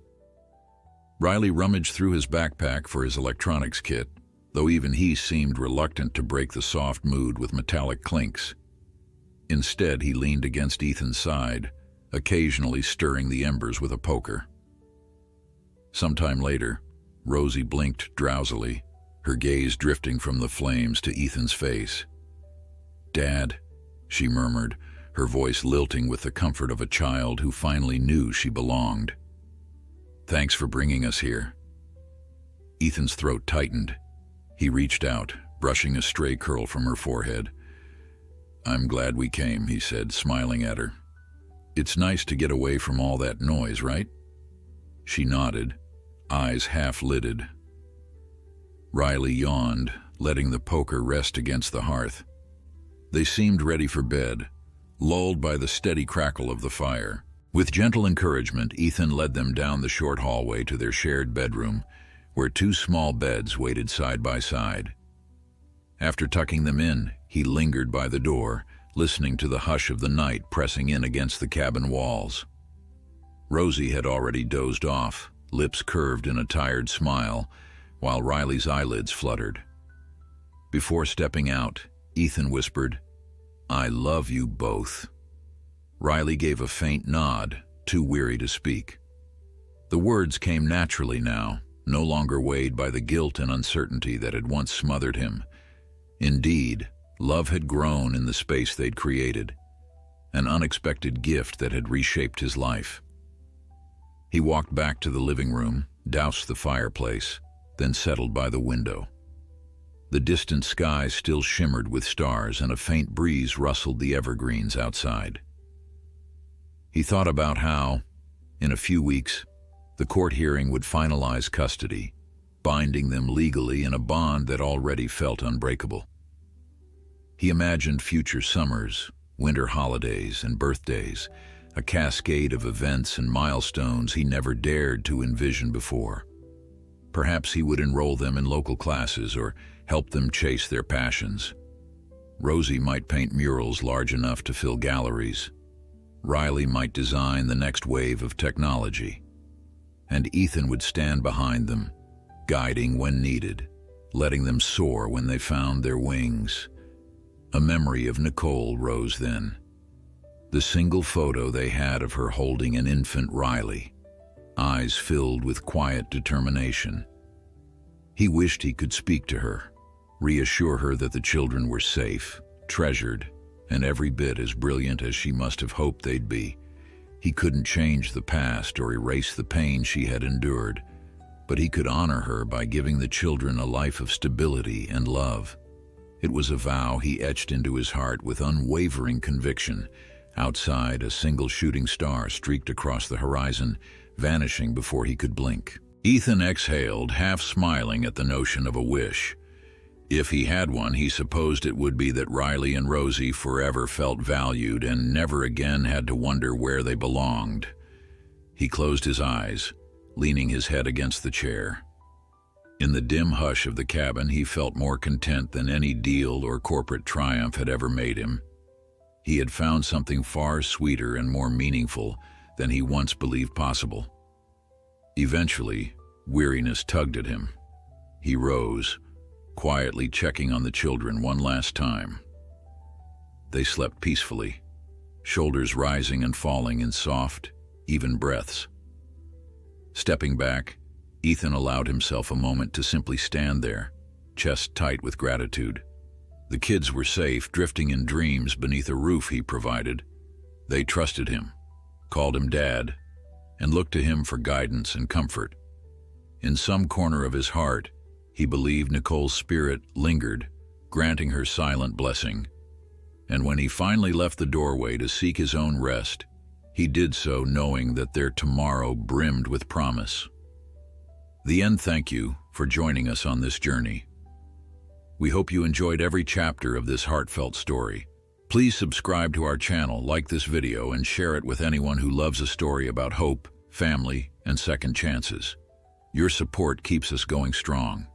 Riley rummaged through his backpack for his electronics kit, though even he seemed reluctant to break the soft mood with metallic clinks. Instead, he leaned against Ethan's side, occasionally stirring the embers with a poker. Sometime later, Rosie blinked drowsily, her gaze drifting from the flames to Ethan's face. "Dad," she murmured, her voice lilting with the comfort of a child who finally knew she belonged. "Thanks for bringing us here." Ethan's throat tightened. He reached out, brushing a stray curl from her forehead. "I'm glad we came," he said, smiling at her. "It's nice to get away from all that noise, right?" She nodded, eyes half-lidded. Riley yawned, letting the poker rest against the hearth. They seemed ready for bed, lulled by the steady crackle of the fire. With gentle encouragement, Ethan led them down the short hallway to their shared bedroom, where 2 small beds waited side by side. After tucking them in, he lingered by the door, listening to the hush of the night pressing in against the cabin walls. Rosie had already dozed off, lips curved in a tired smile, while Riley's eyelids fluttered. Before stepping out, Ethan whispered, "I love you both." Riley gave a faint nod, too weary to speak. The words came naturally now, no longer weighed by the guilt and uncertainty that had once smothered him. Indeed, Love had grown in the space they'd created, an unexpected gift that had reshaped his life. He walked back to the living room, doused the fireplace, then settled by the window. The distant sky still shimmered with stars, and a faint breeze rustled the evergreens outside. He thought about how, in a few weeks, the court hearing would finalize custody, binding them legally in a bond that already felt unbreakable. He imagined future summers, winter holidays, and birthdays, a cascade of events and milestones he never dared to envision before. Perhaps he would enroll them in local classes or help them chase their passions. Rosie might paint murals large enough to fill galleries. Riley might design the next wave of technology. And Ethan would stand behind them, guiding when needed, letting them soar when they found their wings. A memory of Nicole rose then. The single photo they had of her holding an infant Riley, eyes filled with quiet determination. He wished he could speak to her, reassure her that the children were safe, treasured, and every bit as brilliant as she must have hoped they'd be. He couldn't change the past or erase the pain she had endured, but he could honor her by giving the children a life of stability and love. It was a vow he etched into his heart with unwavering conviction. Outside, a single shooting star streaked across the horizon, vanishing before he could blink. Ethan exhaled, half smiling at the notion of a wish. If he had one, he supposed it would be that Riley and Rosie forever felt valued and never again had to wonder where they belonged. He closed his eyes, leaning his head against the chair. In the dim hush of the cabin, he felt more content than any deal or corporate triumph had ever made him. He had found something far sweeter and more meaningful than he once believed possible. Eventually, weariness tugged at him. He rose, quietly checking on the children one last time. They slept peacefully, shoulders rising and falling in soft, even breaths. Stepping back, Ethan allowed himself a moment to simply stand there, chest tight with gratitude. The kids were safe, drifting in dreams beneath a roof he provided. They trusted him, called him Dad, and looked to him for guidance and comfort. In some corner of his heart, he believed Nicole's spirit lingered, granting her silent blessing. And when he finally left the doorway to seek his own rest, he did so knowing that their tomorrow brimmed with promise. The end. Thank you for joining us on this journey. We hope you enjoyed every chapter of this heartfelt story. Please subscribe to our channel, like this video, and share it with anyone who loves a story about hope, family, and second chances. Your support keeps us going strong.